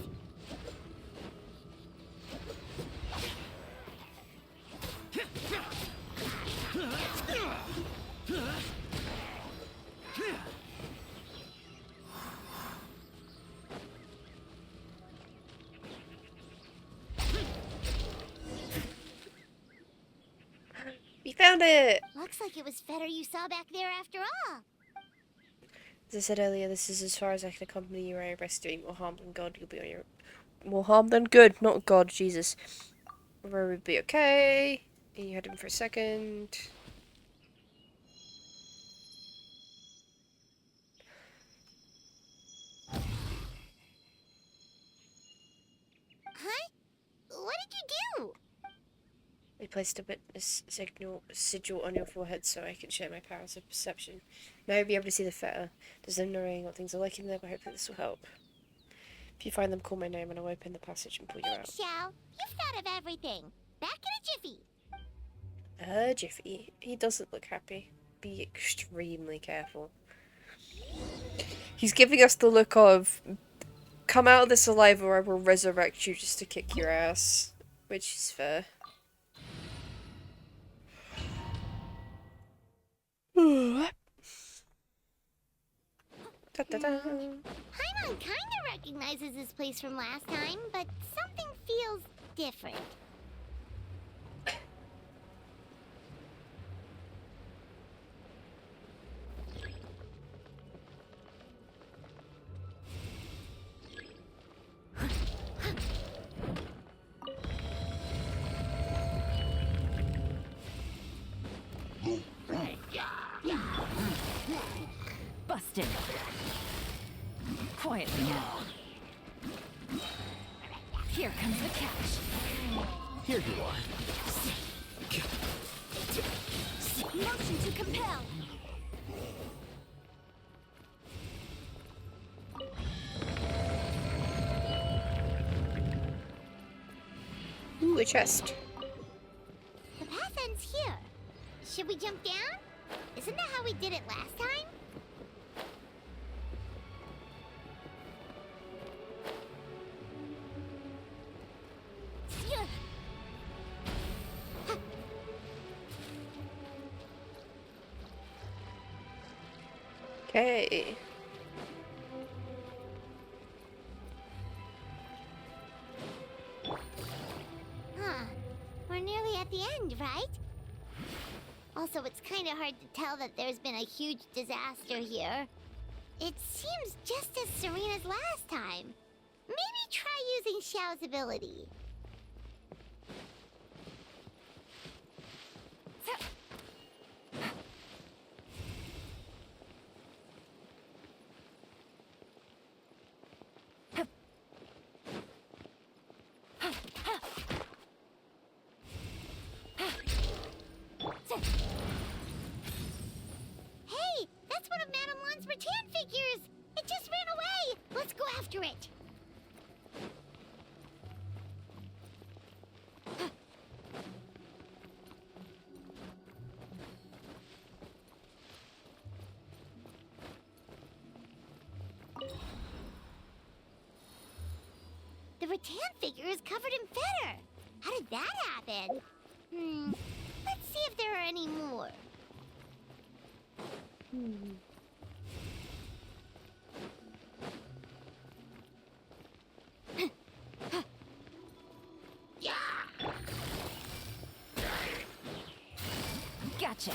We found it! Looks like it was Fetter you saw back there after all. As I said earlier, this is as far as I can accompany you. I rest doing more harm than God. You'll be on your... More harm than good, not God, Jesus. Where would be okay. You had him for a second. Huh? What did you do? I placed a witness sigil on your forehead so I can share my powers of perception. Now you'll be able to see the fetter. There's no knowing what things are like in there, but hopefully this will help. If you find them, call my name and I'll open the passage and pull you out. Thanks, Xiao. You've thought of everything. Back in a jiffy. Jiffy. He doesn't look happy. Be extremely careful. He's giving us the look of, come out of this alive or I will resurrect you just to kick your ass. Which is fair. Da-da-da. Paimon kinda recognizes this place from last time, but something feels different. Busted. Quietly now. Here comes the catch. Here you are. Motion to compel. Ooh, a chest. The path ends here. Should we jump down? Isn't that how we did it last time? Okay. at the end, right? Also, it's kind of hard to tell that there's been a huge disaster here. It seems just as serene as last time. Maybe try using Xiao's ability. Hey, that's one of Madame Lan's rattan figures! It just ran away! Let's go after it! The rattan figure is covered in feather! How did that happen? Let's see if there are any more. Gotcha.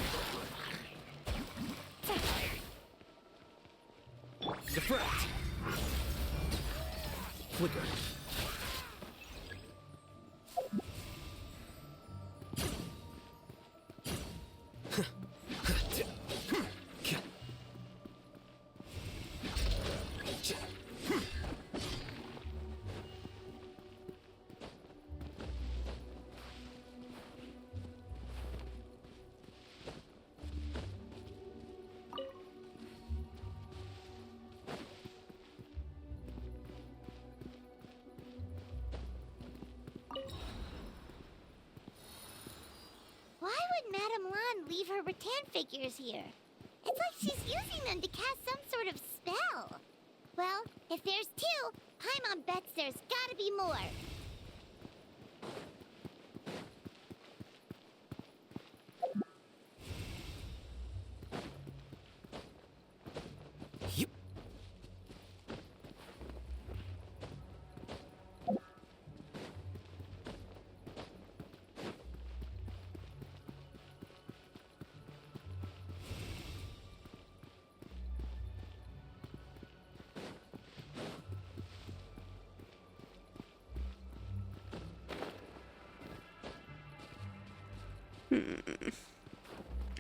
Deflect. Flicker. Why would Madame Lan leave her rattan figures here? It's like she's using them to cast some sort of spell. Well, if there's two, Paimon bets there's gotta be more. Yep.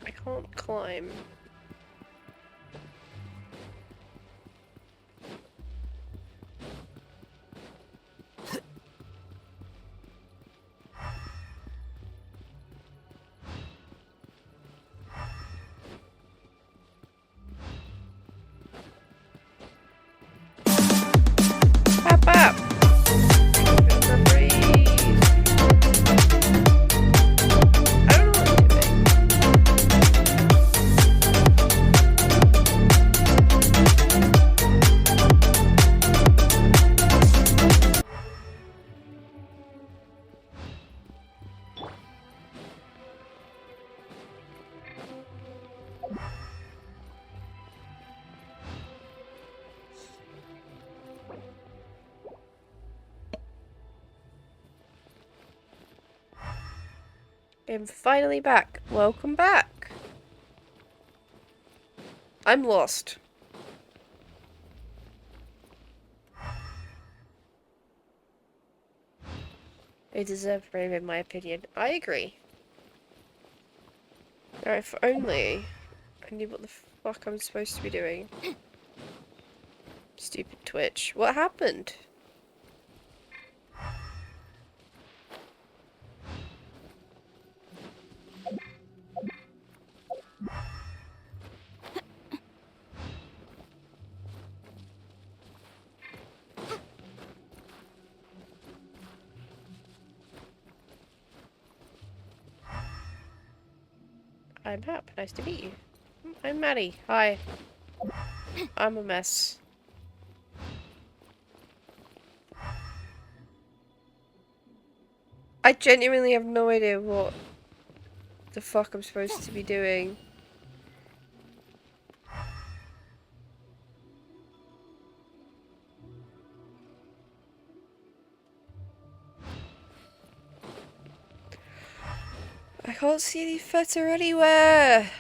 I can't climb. Pop up! I don't know what I'm doing. I'm finally back. Welcome back. I'm lost. They deserve brave in my opinion. I agree. Now, if only I knew what the fuck I'm supposed to be doing. Stupid Twitch. What happened? I'm Hap. Nice to meet you. I'm Maddie. Hi. I'm a mess. I genuinely have no idea what the fuck I'm supposed to be doing. I can't see any feta anywhere.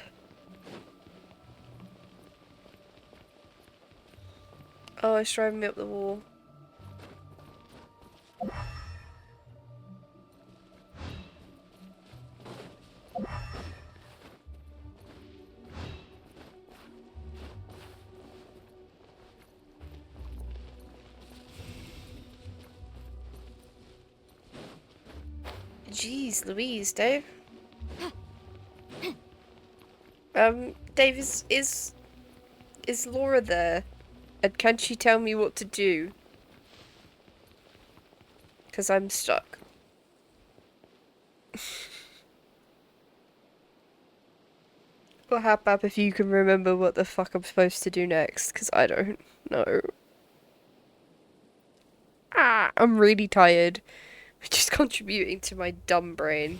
Oh, it's driving me up the wall. Jeez Louise, Dave. Dave, is Laura there? And can she tell me what to do? Because I'm stuck. Or how about if you can remember what the fuck I'm supposed to do next? Because I don't know. Ah, I'm really tired. Which is contributing to my dumb brain.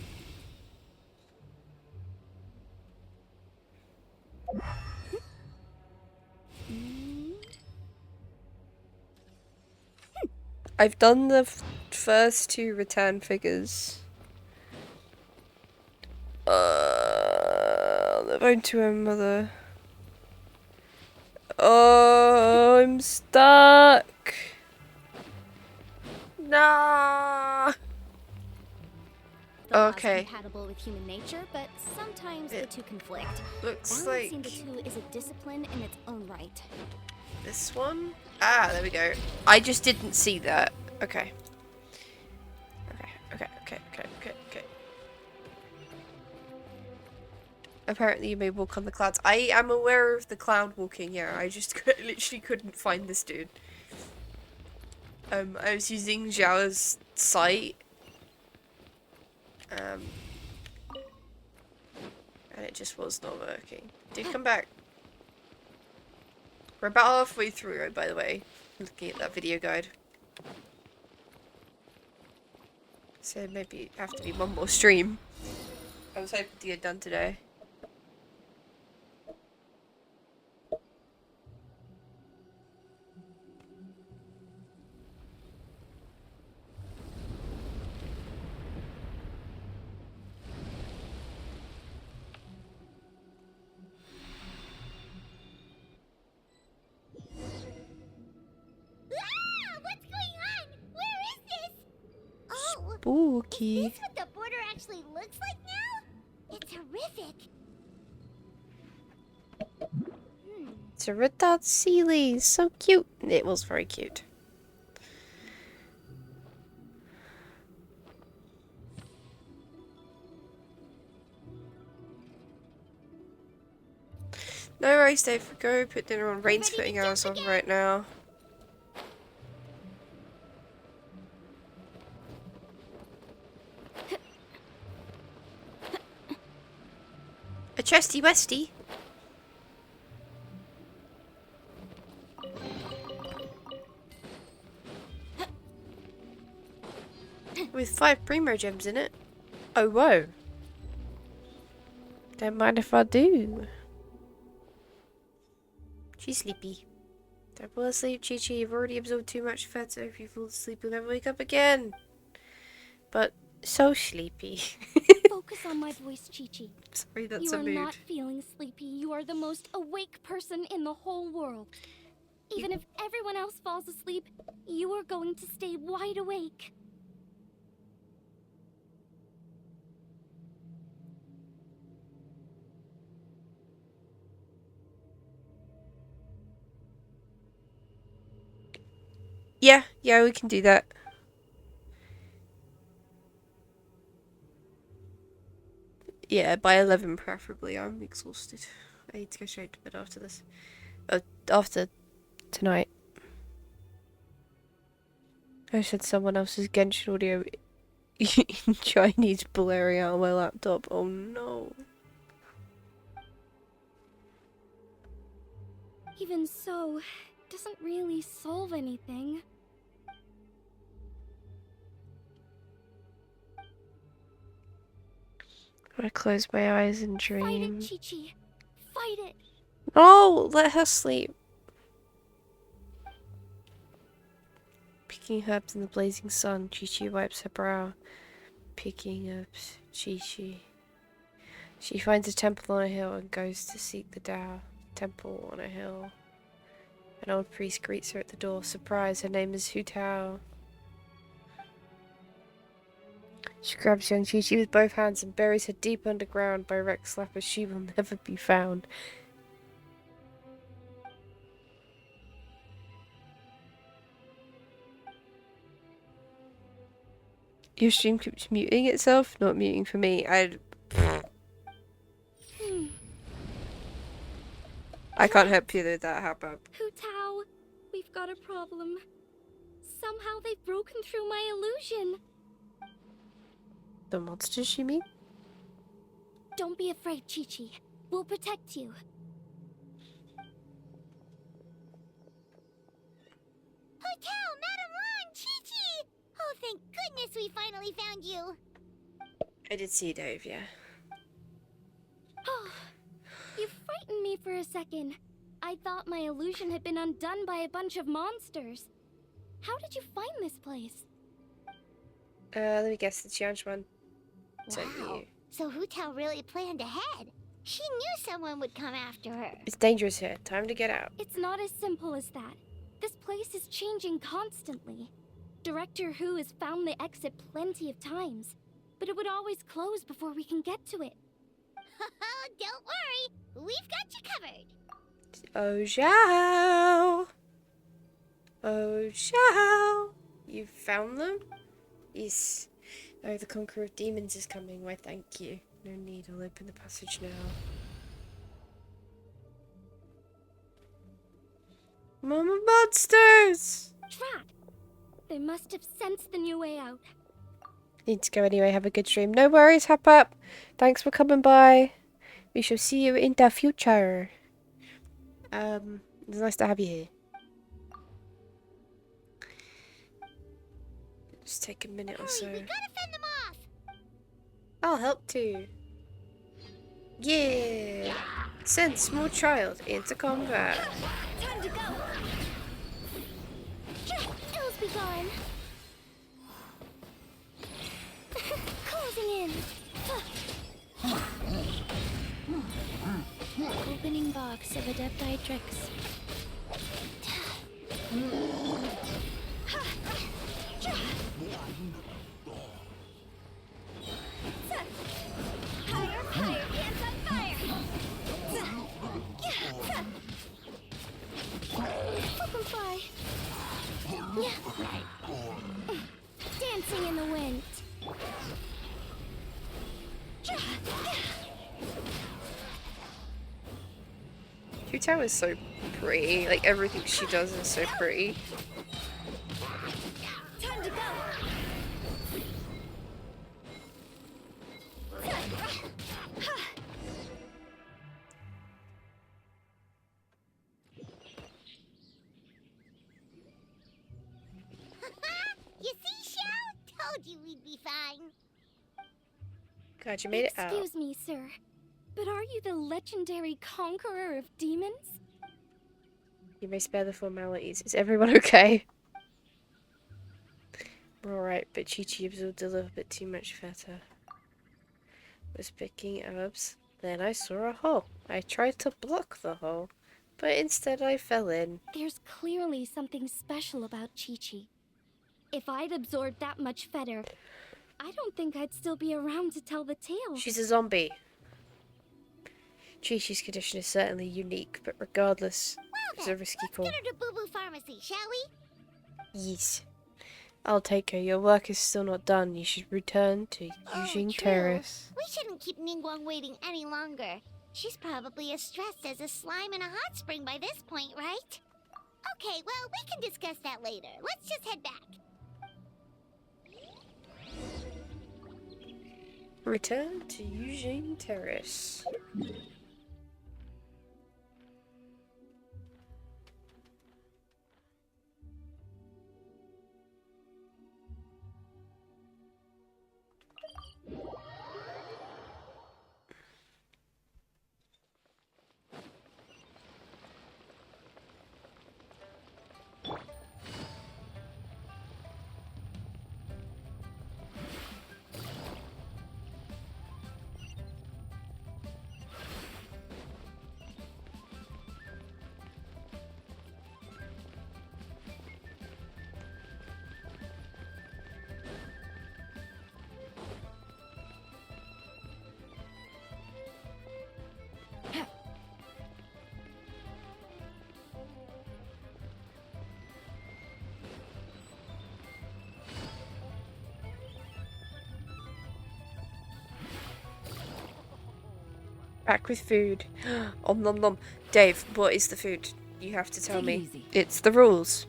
I've done the first two return figures. The phone to her mother. Oh, I'm stuck. Nah. The law is Okay. compatible with human nature, but sometimes the two conflict. Looks Balancing like the two is a discipline in its own right. this one. Ah, there we go. I just didn't see that. Okay. Okay. Apparently you may walk on the clouds. I am aware of the cloud walking, yeah. I just literally couldn't find this dude. I was using Zhao's sight. And it just was not working. Dude, come back. We're about halfway through it, by the way. Looking at that video guide. So maybe have to be one more stream. I was hoping to get done today. Ah! What's going on? Where is this? Oh, Spooky. is this what the border actually looks like now? It's horrific. It's a red-dot Sealy. So cute. It was very cute. No worries, Dave. Go put dinner on. Rain's putting ours on right now. A chesty westy. With 5 primo gems in it. Oh, whoa. Don't mind if I do. She's sleepy. Don't fall asleep, Chi-Chi. You've already absorbed too much fat, so if you fall asleep, you'll never wake up again. But so sleepy. Focus on my voice, Chi-Chi. Sorry, that's You a are mood. not feeling sleepy. You are the most awake person in the whole world. Even if everyone else falls asleep, you are going to stay wide awake. Yeah, we can do that. Yeah, by 11 preferably. I'm exhausted. I need to go straight to bed after this. After tonight. I said someone else's Genshin audio in Chinese blaring out on my laptop. Oh no. Even so, it doesn't really solve anything. I close my eyes and dream. Fight it, Chi-Chi. Fight it. No, let her sleep. Picking herbs in the blazing sun, Chi-Chi wipes her brow. Picking up Chi-Chi. She finds a temple on a hill and goes to seek the Tao. Temple on a hill. An old priest greets her at the door. Surprise, her name is Hu Tao. She grabs young Chi-Chi with both hands and buries her deep underground by Rex Slapper. She will never be found. Your stream keeps muting itself? Not muting for me. I can't help you with that, how about? Hu Tao, we've got a problem. Somehow they've broken through my illusion. The monsters, you mean? Don't be afraid, Chi-Chi. We'll protect you. Hotel, Madame Lan, Chi-Chi! Oh, thank goodness we finally found you. I did see Dave, yeah. Oh, you frightened me for a second. I thought my illusion had been undone by a bunch of monsters. How did you find this place? Let me guess, the Tianchuan sent Wow. you. So Hu Tao really planned ahead. She knew someone would come after her. It's dangerous here. Time to get out. It's not as simple as that. This place is changing constantly. Director Hu has found the exit plenty of times, but it would always close before we can get to it. Don't worry, we've got you covered. Oh, Zhao! Oh, Zhao! You found them? Yes. Oh, the Conqueror of Demons is coming. Why, thank you. No need. I'll open the passage now. Mama monsters! Drat! They must have sensed the new way out. Need to go anyway. Have a good stream. No worries, Hop Up. Thanks for coming by. We shall see you in the future. It's nice to have you here. Just take a minute or so. Hurry, we gotta fend them off. I'll help too. Yeah! Send small child into combat. Time to go! Ills be gone! Closing in! Opening box of Adepti tricks. Fire, fire, hands on fire! Flip 'em fly! Dancing in the wind! Hu is so pretty. Like, everything she does is so pretty. Time to go! You see, Xiao? Told you we'd be fine. God, you made it out. Excuse me, sir, but are you the legendary conqueror of demons? You may spare the formalities. Is everyone okay? We're alright, but Chi-Chi absorbed a little bit too much feta. Was picking herbs. Then I saw a hole. I tried to block the hole, but instead I fell in. There's clearly something special about Chi-Chi. If I'd absorbed that much feta, I don't think I'd still be around to tell the tale. She's a zombie. Chi-Chi's condition is certainly unique, but regardless, it's a risky call. Let's get her to Boo Boo Pharmacy, shall we? Yes. I'll take her. Your work is still not done. You should return to Eugene true. Terrace. We shouldn't keep Ningguang waiting any longer. She's probably as stressed as a slime in a hot spring by this point, right? Okay, well, we can discuss that later. Let's just head back. Return to Eugene Terrace. Back with food. Om nom nom. Dave, what is the food? You have to tell Take it me. easy. It's the rules.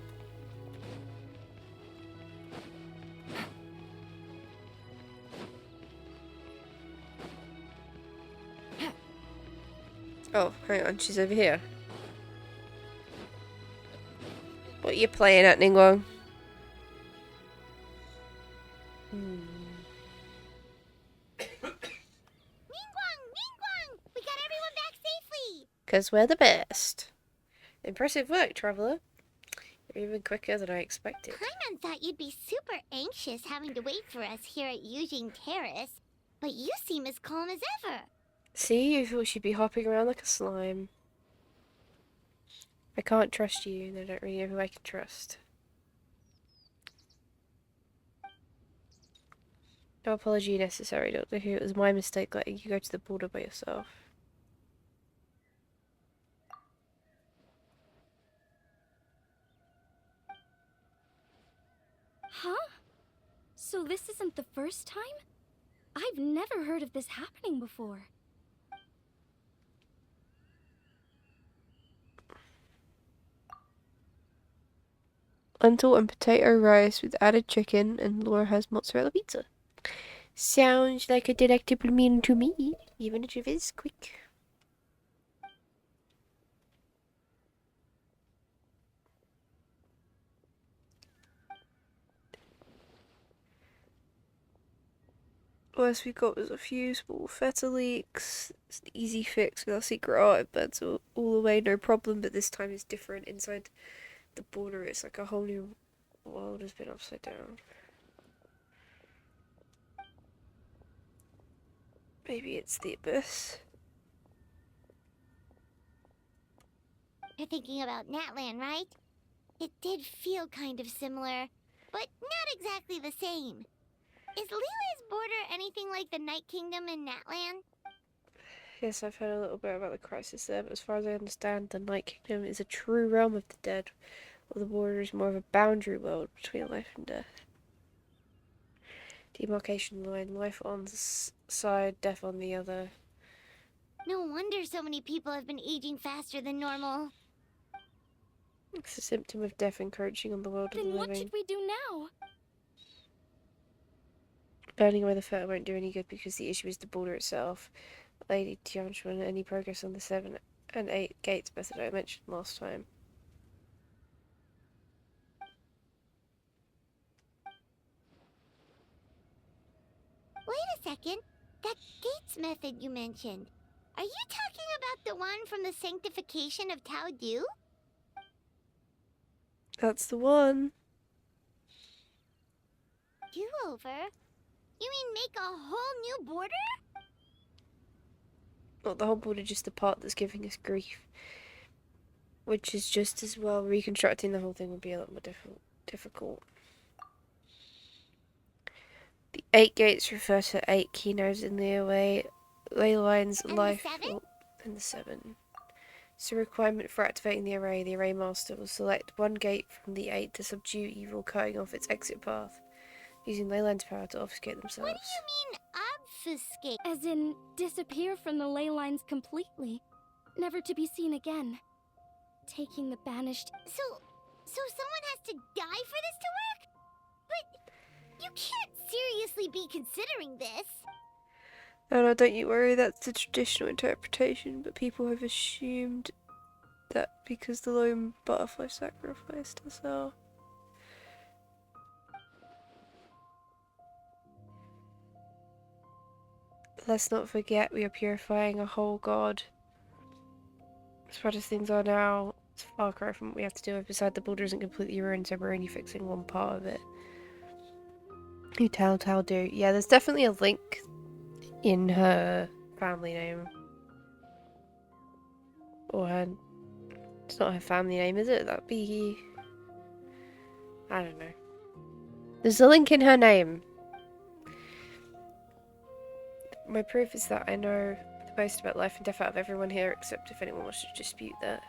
Oh, hang on, she's over here. What are you playing at, Ningguang? Ningguang! Ningguang! We got everyone back safely! Because we're the best. Impressive work, Traveller. You're even quicker than I expected. Paimon thought you'd be super anxious having to wait for us here at Yujing Terrace, but you seem as calm as ever. See, you thought she'd be hopping around like a slime. I can't trust you, and I don't really know who I can trust. No apology necessary, Doctor Who. It was my mistake letting you go to the border by yourself. Huh? So this isn't the first time? I've never heard of this happening before. Lentil and potato rice with added chicken, and Laura has mozzarella pizza. Sounds like a delectable meal to me, even if it is quick. Worst we got was a few small feta leaks. It's an easy fix with our secret art beds all away, no problem, but this time is different. Inside the border, it's like a whole new world has been upside down. Maybe it's the abyss. You're thinking about Natlan, right? It did feel kind of similar, but not exactly the same. Is Leela's border anything like the Night Kingdom in Natlan? Yes, I've heard a little bit about the crisis there, but as far as I understand, the Night Kingdom is a true realm of the dead, while the border is more of a boundary world between life and death. Demarcation line, life on side, death on the other. No wonder so many people have been aging faster than normal. It's a symptom of death encroaching on the world of Then the what living. should we do now? Burning away the fur won't do any good because the issue is the border itself. Lady Tianchuan, any progress on the 7 and 8 gates method I mentioned last time? Wait a second. That gates method you mentioned. Are you talking about the one from the sanctification of Tao Du? That's the one. Do-over? You mean make a whole new border? Not the whole border, just the part that's giving us grief. Which is just as well, reconstructing the whole thing would be a lot more difficult. The 8 gates refer to 8 keynotes in the array. Ley lines, And life, the 7? and the 7. It's a requirement for activating the array. The array master will select one gate from the 8 to subdue evil, cutting off its exit path, using Leyline's power to obfuscate themselves. What do you mean, obfuscate? As in, disappear from the ley lines completely, never to be seen again. Taking the banished. So someone has to die for this to work? But you can't seriously be considering this. No, don't you worry, that's the traditional interpretation, but people have assumed that because the lone butterfly sacrificed herself. Let's not forget we are purifying a whole god. As bad as things are now, it's a far cry from what we have to deal with. Besides, the border isn't completely ruined, so we're only fixing one part of it. Who Tao do? Yeah, there's definitely a link in her family name. Or her... It's not her family name, is it? That'd be... I don't know. There's a link in her name. My proof is that I know the most about life and death out of everyone here, except if anyone wants to dispute that.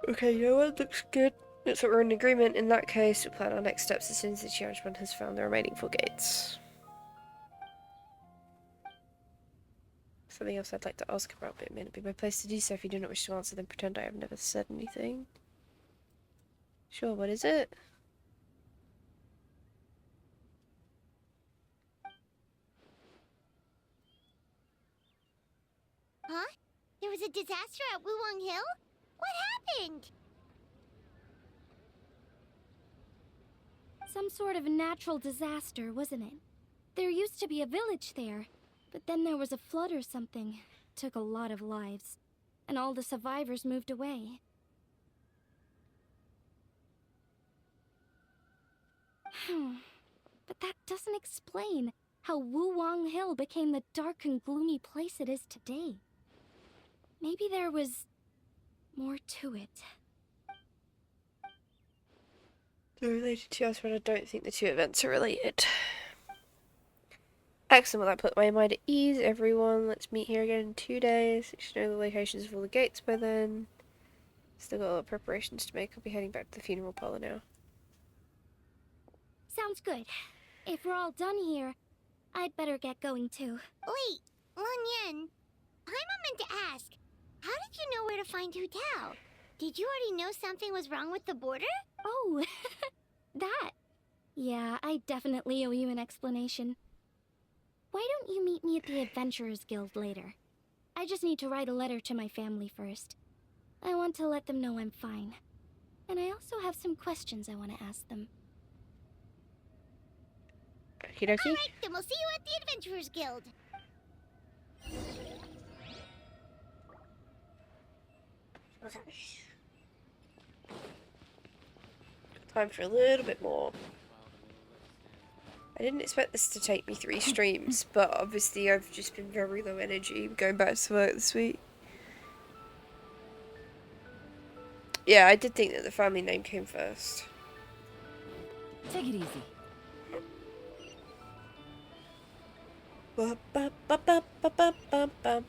Okay, you know what? Looks good. Looks like we're in agreement. In that case, we'll plan our next steps as soon as the Qianchuan has found the remaining 4 gates. Something else I'd like to ask about, but it may not be my place to do so. If you do not wish to answer, then pretend I have never said anything. Sure, what is it? Huh? There was a disaster at Wuwang Hill? What happened? Some sort of natural disaster, wasn't it? There used to be a village there, but then there was a flood or something. Took a lot of lives, and all the survivors moved away. But that doesn't explain how Wuwang Hill became the dark and gloomy place it is today. Maybe there was more to it. They're related to us, but I don't think the two events are related. Excellent, well, that put my mind at ease. Everyone, let's meet here again in 2 days. You should know the locations of all the gates by then. Still got a lot of preparations to make. I'll be heading back to the funeral parlor now. Sounds good. If we're all done here, I'd better get going too. Wait, Lun Yen. Paimon meant to ask, how did you know where to find Hu Tao? Did you already know something was wrong with the border? Oh, that. Yeah, I definitely owe you an explanation. Why don't you meet me at the Adventurers Guild later? I just need to write a letter to my family first. I want to let them know I'm fine. And I also have some questions I want to ask them. Okie dokie. Alright, then we'll see you at the Adventurers Guild. Okay. Time for a little bit more. I didn't expect this to take me 3 streams, but obviously I've just been very low energy going back to work this week. Yeah, I did think that the family name came first. Take it easy. Ba, ba, ba, ba, ba, ba, ba, ba.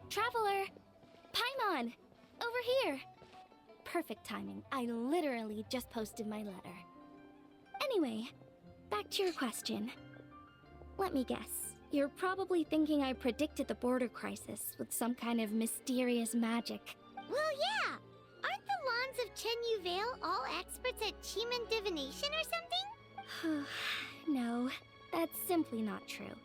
Traveler! Paimon! Over here! Perfect timing. I literally just posted my letter. Anyway, back to your question. Let me guess. You're probably thinking I predicted the border crisis with some kind of mysterious magic. Well, yeah. Aren't the Lons of Chen Yu Vale all experts at Chiman divination or something? No, that's simply not true.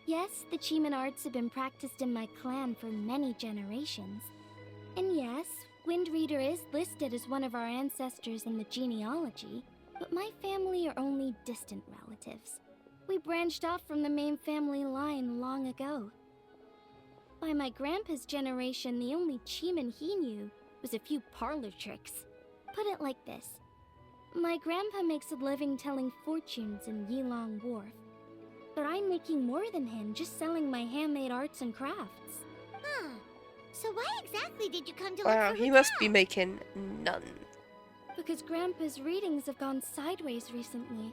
Yes, the Chiman arts have been practiced in my clan for many generations. And yes, Wind Reader is listed as one of our ancestors in the genealogy, but my family are only distant relatives. We branched off from the main family line long ago. By my grandpa's generation, the only Chiman he knew was a few parlor tricks. Put it like this. My grandpa makes a living telling fortunes in Yilong Wharf, but I'm making more than him just selling my handmade arts and crafts. Huh. So why exactly did you come to look Wow, for he Hu must Tao? be making none. Because Grandpa's readings have gone sideways recently.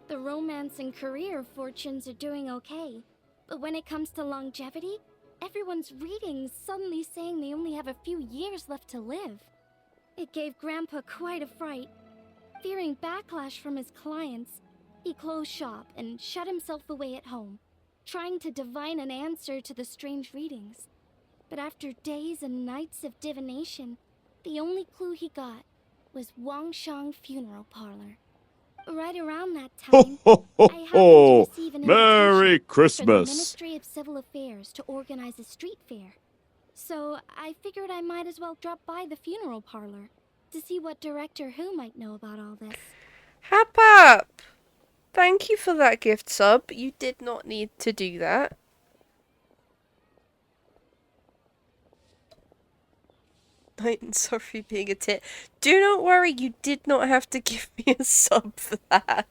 The romance and career fortunes are doing okay, but when it comes to longevity, everyone's readings suddenly saying they only have a few years left to live. It gave Grandpa quite a fright. Fearing backlash from his clients, he closed shop and shut himself away at home, trying to divine an answer to the strange readings. But after days and nights of divination, the only clue he got was Wangshang Funeral Parlor. Right around that time, I happened to receive an Merry invitation from the Christmas! Ministry of Civil Affairs to organize a street fair. So I figured I might as well drop by the funeral parlor to see what Director Who might know about all this. Hap up! Thank you for that gift sub. You did not need to do that. I'm sorry being a tit. Do not worry, you did not have to give me a sub for that.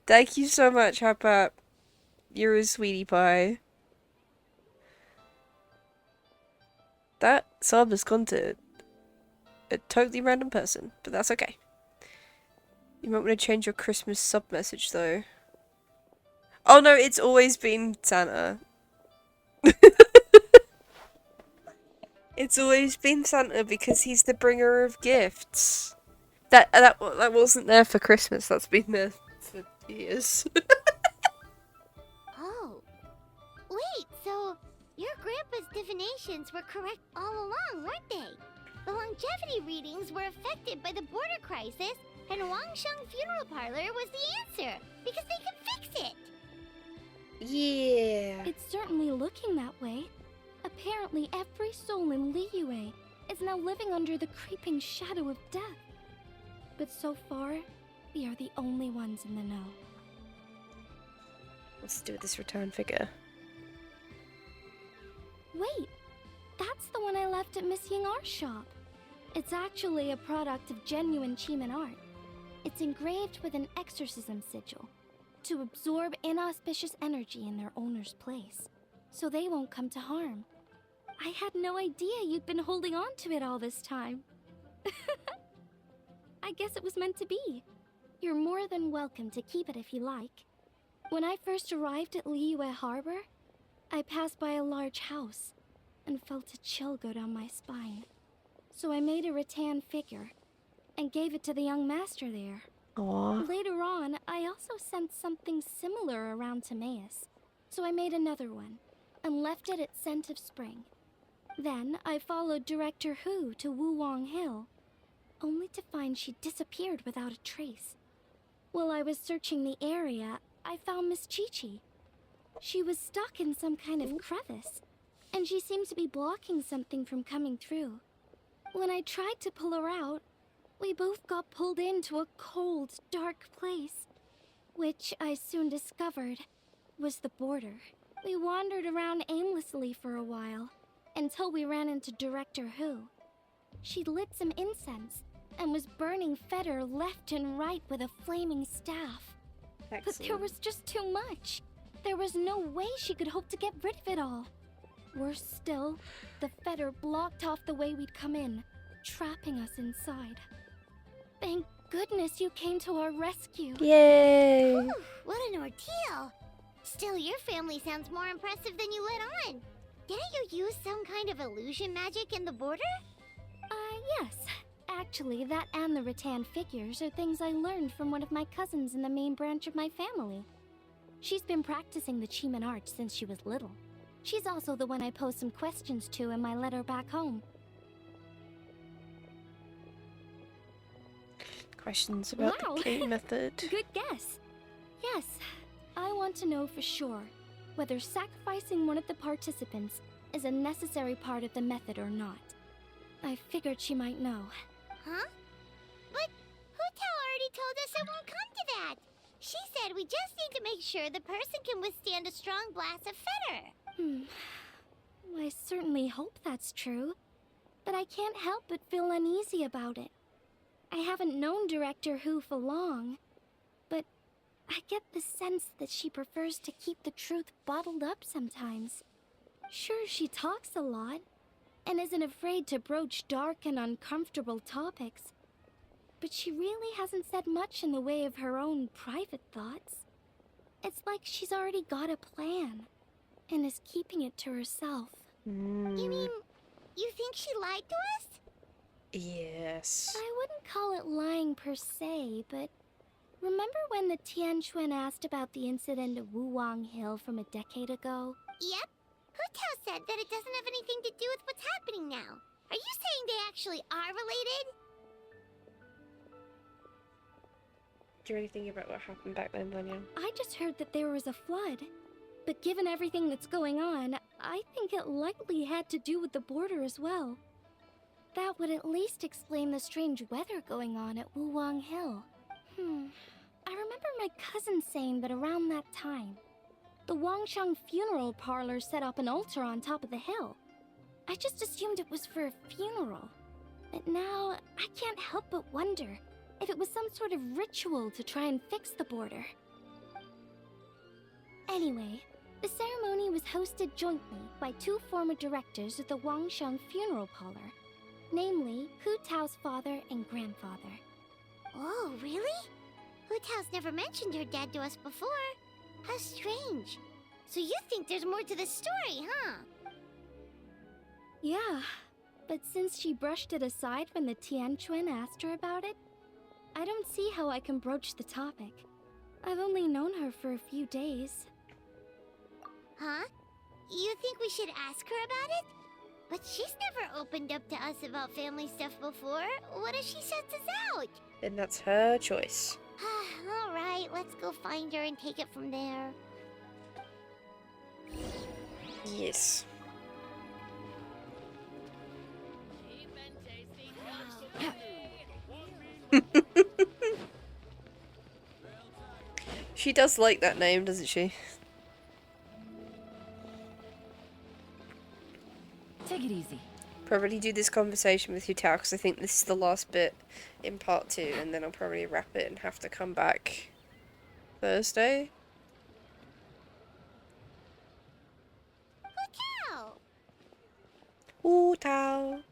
Thank you so much, Hap up. You're a sweetie pie. That sub has gone to a totally random person, but that's okay. You might want to change your Christmas sub message though. Oh no, it's always been Santa. It's always been Santa because he's the bringer of gifts. That wasn't there for Christmas. That's been there for years. Oh. Wait, so your grandpa's divinations were correct all along, weren't they? The longevity readings were affected by the border crisis, and Wangsheng Funeral Parlor was the answer, because they could fix it! Yeah. It's certainly looking that way. Apparently, every soul in Liyue is now living under the creeping shadow of death. But so far, we are the only ones in the know. What's to do with this return figure? Wait, that's the one I left at Miss Yingar's shop. It's actually a product of genuine Chiman art. It's engraved with an exorcism sigil to absorb inauspicious energy in their owner's place, so they won't come to harm. I had no idea you'd been holding on to it all this time. I guess it was meant to be. You're more than welcome to keep it if you like. When I first arrived at Liyue Harbor, I passed by a large house and felt a chill go down my spine. So I made a rattan figure and gave it to the young master there. Aww. Later on, I also sensed something similar around Timaeus, so I made another one and left it at Scent of Spring. Then I followed Director Hu to Wuwang Hill, only to find she disappeared without a trace. While I was searching the area, I found Miss Chi-Chi. She was stuck in some kind of crevice, and she seemed to be blocking something from coming through. When I tried to pull her out, we both got pulled into a cold, dark place, which I soon discovered was the border. We wandered around aimlessly for a while, until we ran into Director Hu. She'd lit some incense, and was burning Feder left and right with a flaming staff. Excellent. But there was just too much. There was no way she could hope to get rid of it all. Worse still, the Feder blocked off the way we'd come in, trapping us inside. Thank goodness you came to our rescue. Yay! Whew, what an ordeal! Still, your family sounds more impressive than you let on. Didn't you use some kind of illusion magic in the border? Yes. Actually, that and the rattan figures are things I learned from one of my cousins in the main branch of my family. She's been practicing the Chiman art since she was little. She's also the one I posed some questions to in my letter back home. Questions about Wow. the K method. Good guess. Yes, I want to know for sure whether sacrificing one of the participants is a necessary part of the method or not. I figured she might know. Huh? But Hu-Tao already told us it won't come to that. She said we just need to make sure the person can withstand a strong blast of Feder. I certainly hope that's true, but I can't help but feel uneasy about it. I haven't known Director Hu for long, but I get the sense that she prefers to keep the truth bottled up sometimes. Sure, she talks a lot, and isn't afraid to broach dark and uncomfortable topics, but she really hasn't said much in the way of her own private thoughts. It's like she's already got a plan, and is keeping it to herself. You mean, you think she lied to us? Yes. I wouldn't call it lying per se, but remember when the Tianquan asked about the incident at Wuwang Hill from a decade ago? Yep. Hu-Tao said that it doesn't have anything to do with what's happening now. Are you saying they actually are related? Do you know anything about what happened back then, Daniel? I just heard that there was a flood. But given everything that's going on, I think it likely had to do with the border as well. That would at least explain the strange weather going on at Wuwang Hill. I remember my cousin saying that around that time, the Wangsheng Funeral Parlor set up an altar on top of the hill. I just assumed it was for a funeral. But now, I can't help but wonder if it was some sort of ritual to try and fix the border. Anyway, the ceremony was hosted jointly by two former directors of the Wangsheng Funeral Parlor, namely Hu Tao's father and grandfather. Oh, really? Hu-Tao's never mentioned her dad to us before. How strange. So you think there's more to this story, huh? Yeah, but since she brushed it aside when the Tianquan asked her about it, I don't see how I can broach the topic. I've only known her for a few days. Huh? You think we should ask her about it? But she's never opened up to us about family stuff before. What if she shuts us out? Then that's her choice. Alright, let's go find her and take it from there. Yes. She does like that name, doesn't she? Take it easy. Probably do this conversation with Hutao because I think this is the last bit in part 2, and then I'll probably wrap it and have to come back Thursday. Hutao!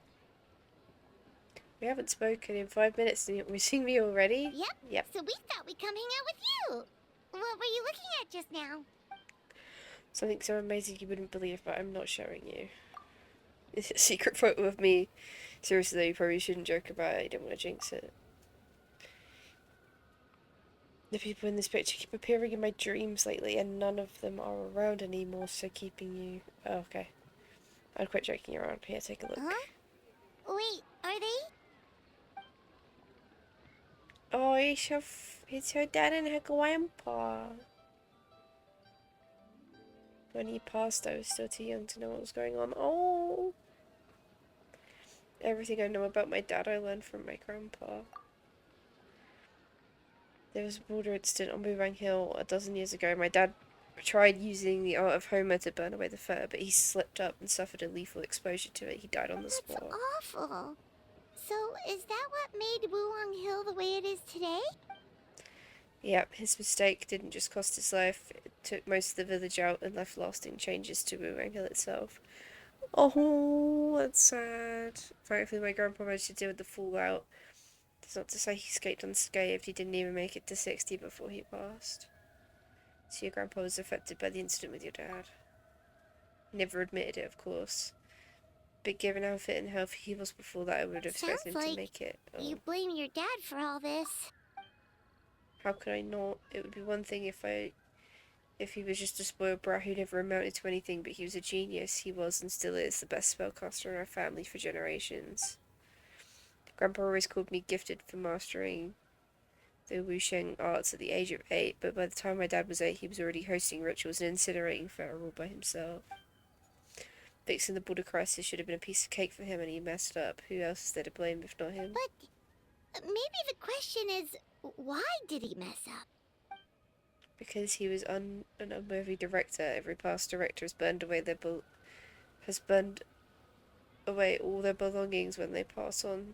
We haven't spoken in 5 minutes and you're missing me already? Yep. So we thought we'd come hang out with you. What were you looking at just now? Something so amazing you wouldn't believe, but I'm not showing you. It's a secret photo of me. Seriously though, you probably shouldn't joke about it. I don't want to jinx it. The people in this picture keep appearing in my dreams lately, and none of them are around anymore, so keeping you... Oh, okay. I'd quit joking around. Here, take a look. Huh? Wait, are they? Oh, it's her dad and her grandpa. When he passed, I was still too young to know what was going on. Oh! Everything I know about my dad I learned from my grandpa. There was a border incident on Boomerang Hill a dozen years ago. My dad tried using the art of Homer to burn away the fur, but he slipped up and suffered a lethal exposure to it. He died on the spot. That's awful. So, is that what made Wulong Hill the way it is today? Yep, his mistake didn't just cost his life, it took most of the village out and left lasting changes to Boomerang Hill itself. Oh, that's sad. Thankfully, my grandpa managed to deal with the fallout. That's not to say he escaped unscathed, he didn't even make it to 60 before he passed. So your grandpa was affected by the incident with your dad. He never admitted it, of course. But given how fit and healthy he was before that, I would have expected him to make it. Oh. You blame your dad for all this. How could I not? It would be one thing if he was just a spoiled brat who never amounted to anything, but he was a genius. He was and still is the best spellcaster in our family for generations. Grandpa always called me gifted for mastering the wusheng arts at the age of 8, but by the time my dad was 8, he was already hosting rituals and incinerating fire all by himself. Fixing the border crisis should have been a piece of cake for him, and he messed up. Who else is there to blame if not him? But maybe the question is, why did he mess up? Because he was an unworthy director. Every past director has burned away all their belongings when they pass on,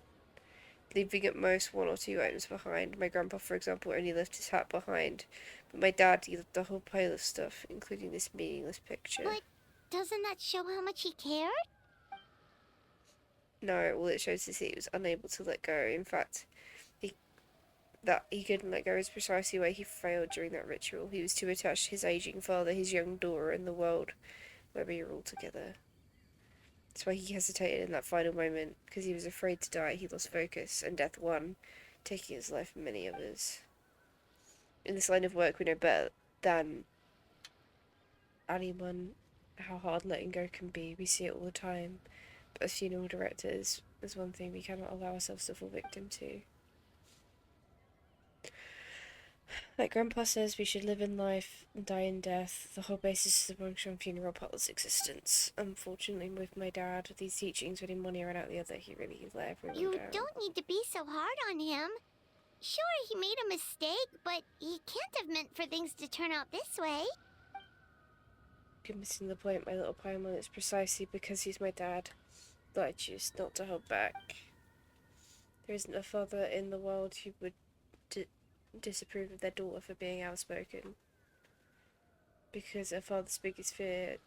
leaving at most 1 or 2 items behind. My grandpa, for example, only left his hat behind, but my dad, he left a whole pile of stuff, including this meaningless picture. But doesn't that show how much he cared? No, all it shows is that he was unable to let go. In fact, he couldn't let go is precisely why he failed during that ritual. He was too attached to his aging father, his young daughter, and the world where we were all together. That's why he hesitated in that final moment, because he was afraid to die. He lost focus, and death won, taking his life and many others. In this line of work, we know better than anyone how hard letting go can be. We see it all the time. But as funeral directors, there's one thing we cannot allow ourselves to fall victim to. Like Grandpa says, we should live in life and die in death. The whole basis of the Bongshan funeral part's existence. Unfortunately, with my dad, these teachings went in one ear and out the other. He really let everyone You down. don't need to be so hard on him. Sure, he made a mistake, but he can't have meant for things to turn out this way. You're missing the point, my little Paimon. It's precisely because he's my dad that I choose not to hold back. There isn't a father in the world who would disapprove of their daughter for being outspoken. Because a father's biggest fear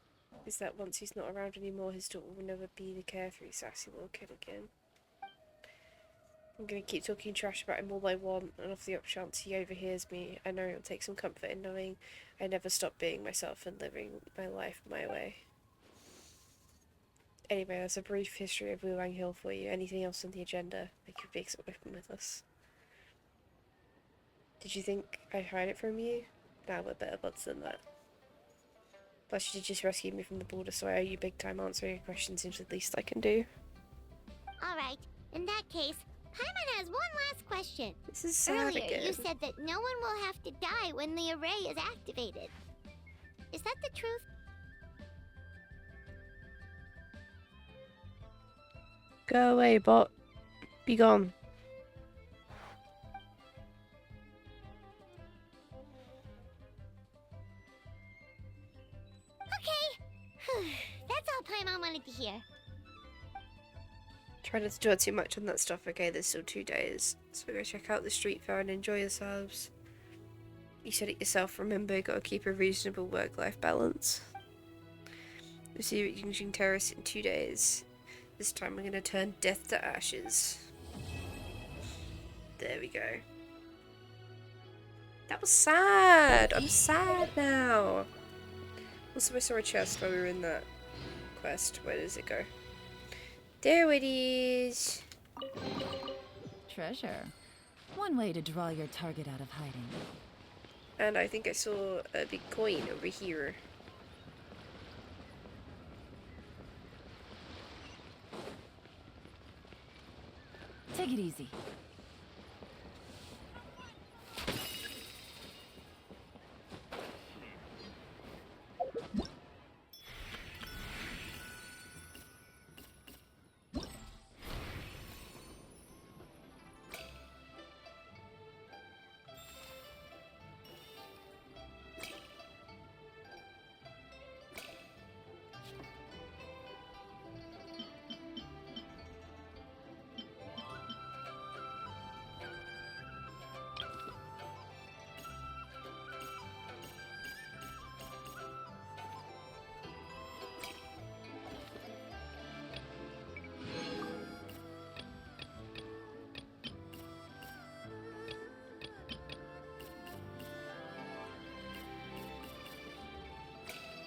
is that once he's not around anymore, his daughter will never be the carefree, sassy little kid again. I'm going to keep talking trash about him all I want, and off the off chance he overhears me, I know he'll take some comfort in knowing I never stopped being myself and living my life my way. Anyway, that's a brief history of Wu Wang Hill for you. Anything else on the agenda? Make your big open with us. Did you think I'd hide it from you? Nah, we're better buds than that. Plus, you just rescued me from the border, so I owe you big time. Answering your questions seems the least I can do. Alright, in that case, Paimon has one last question. This is sad Earlier, again. you said that no one will have to die when the array is activated. Is that the truth? Go away, bot. Be gone. Okay. That's all Paimon wanted to hear. Try not to dwell too much on that stuff, okay? There's still 2 days. So go check out the street fair and enjoy yourselves. You said it yourself, remember, gotta keep a reasonable work-life balance. We'll see you at Genshin Terrace in 2 days. This time we're gonna turn death to ashes. There we go. That was sad! I'm sad now! Also, I saw a chest while we were in that quest. Where does it go? There it is! Treasure. One way to draw your target out of hiding. And I think I saw a big coin over here. Take it easy.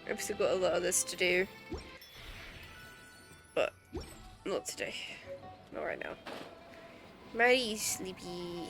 I've still got a lot of this to do. But not today. Not right now. Mighty sleepy.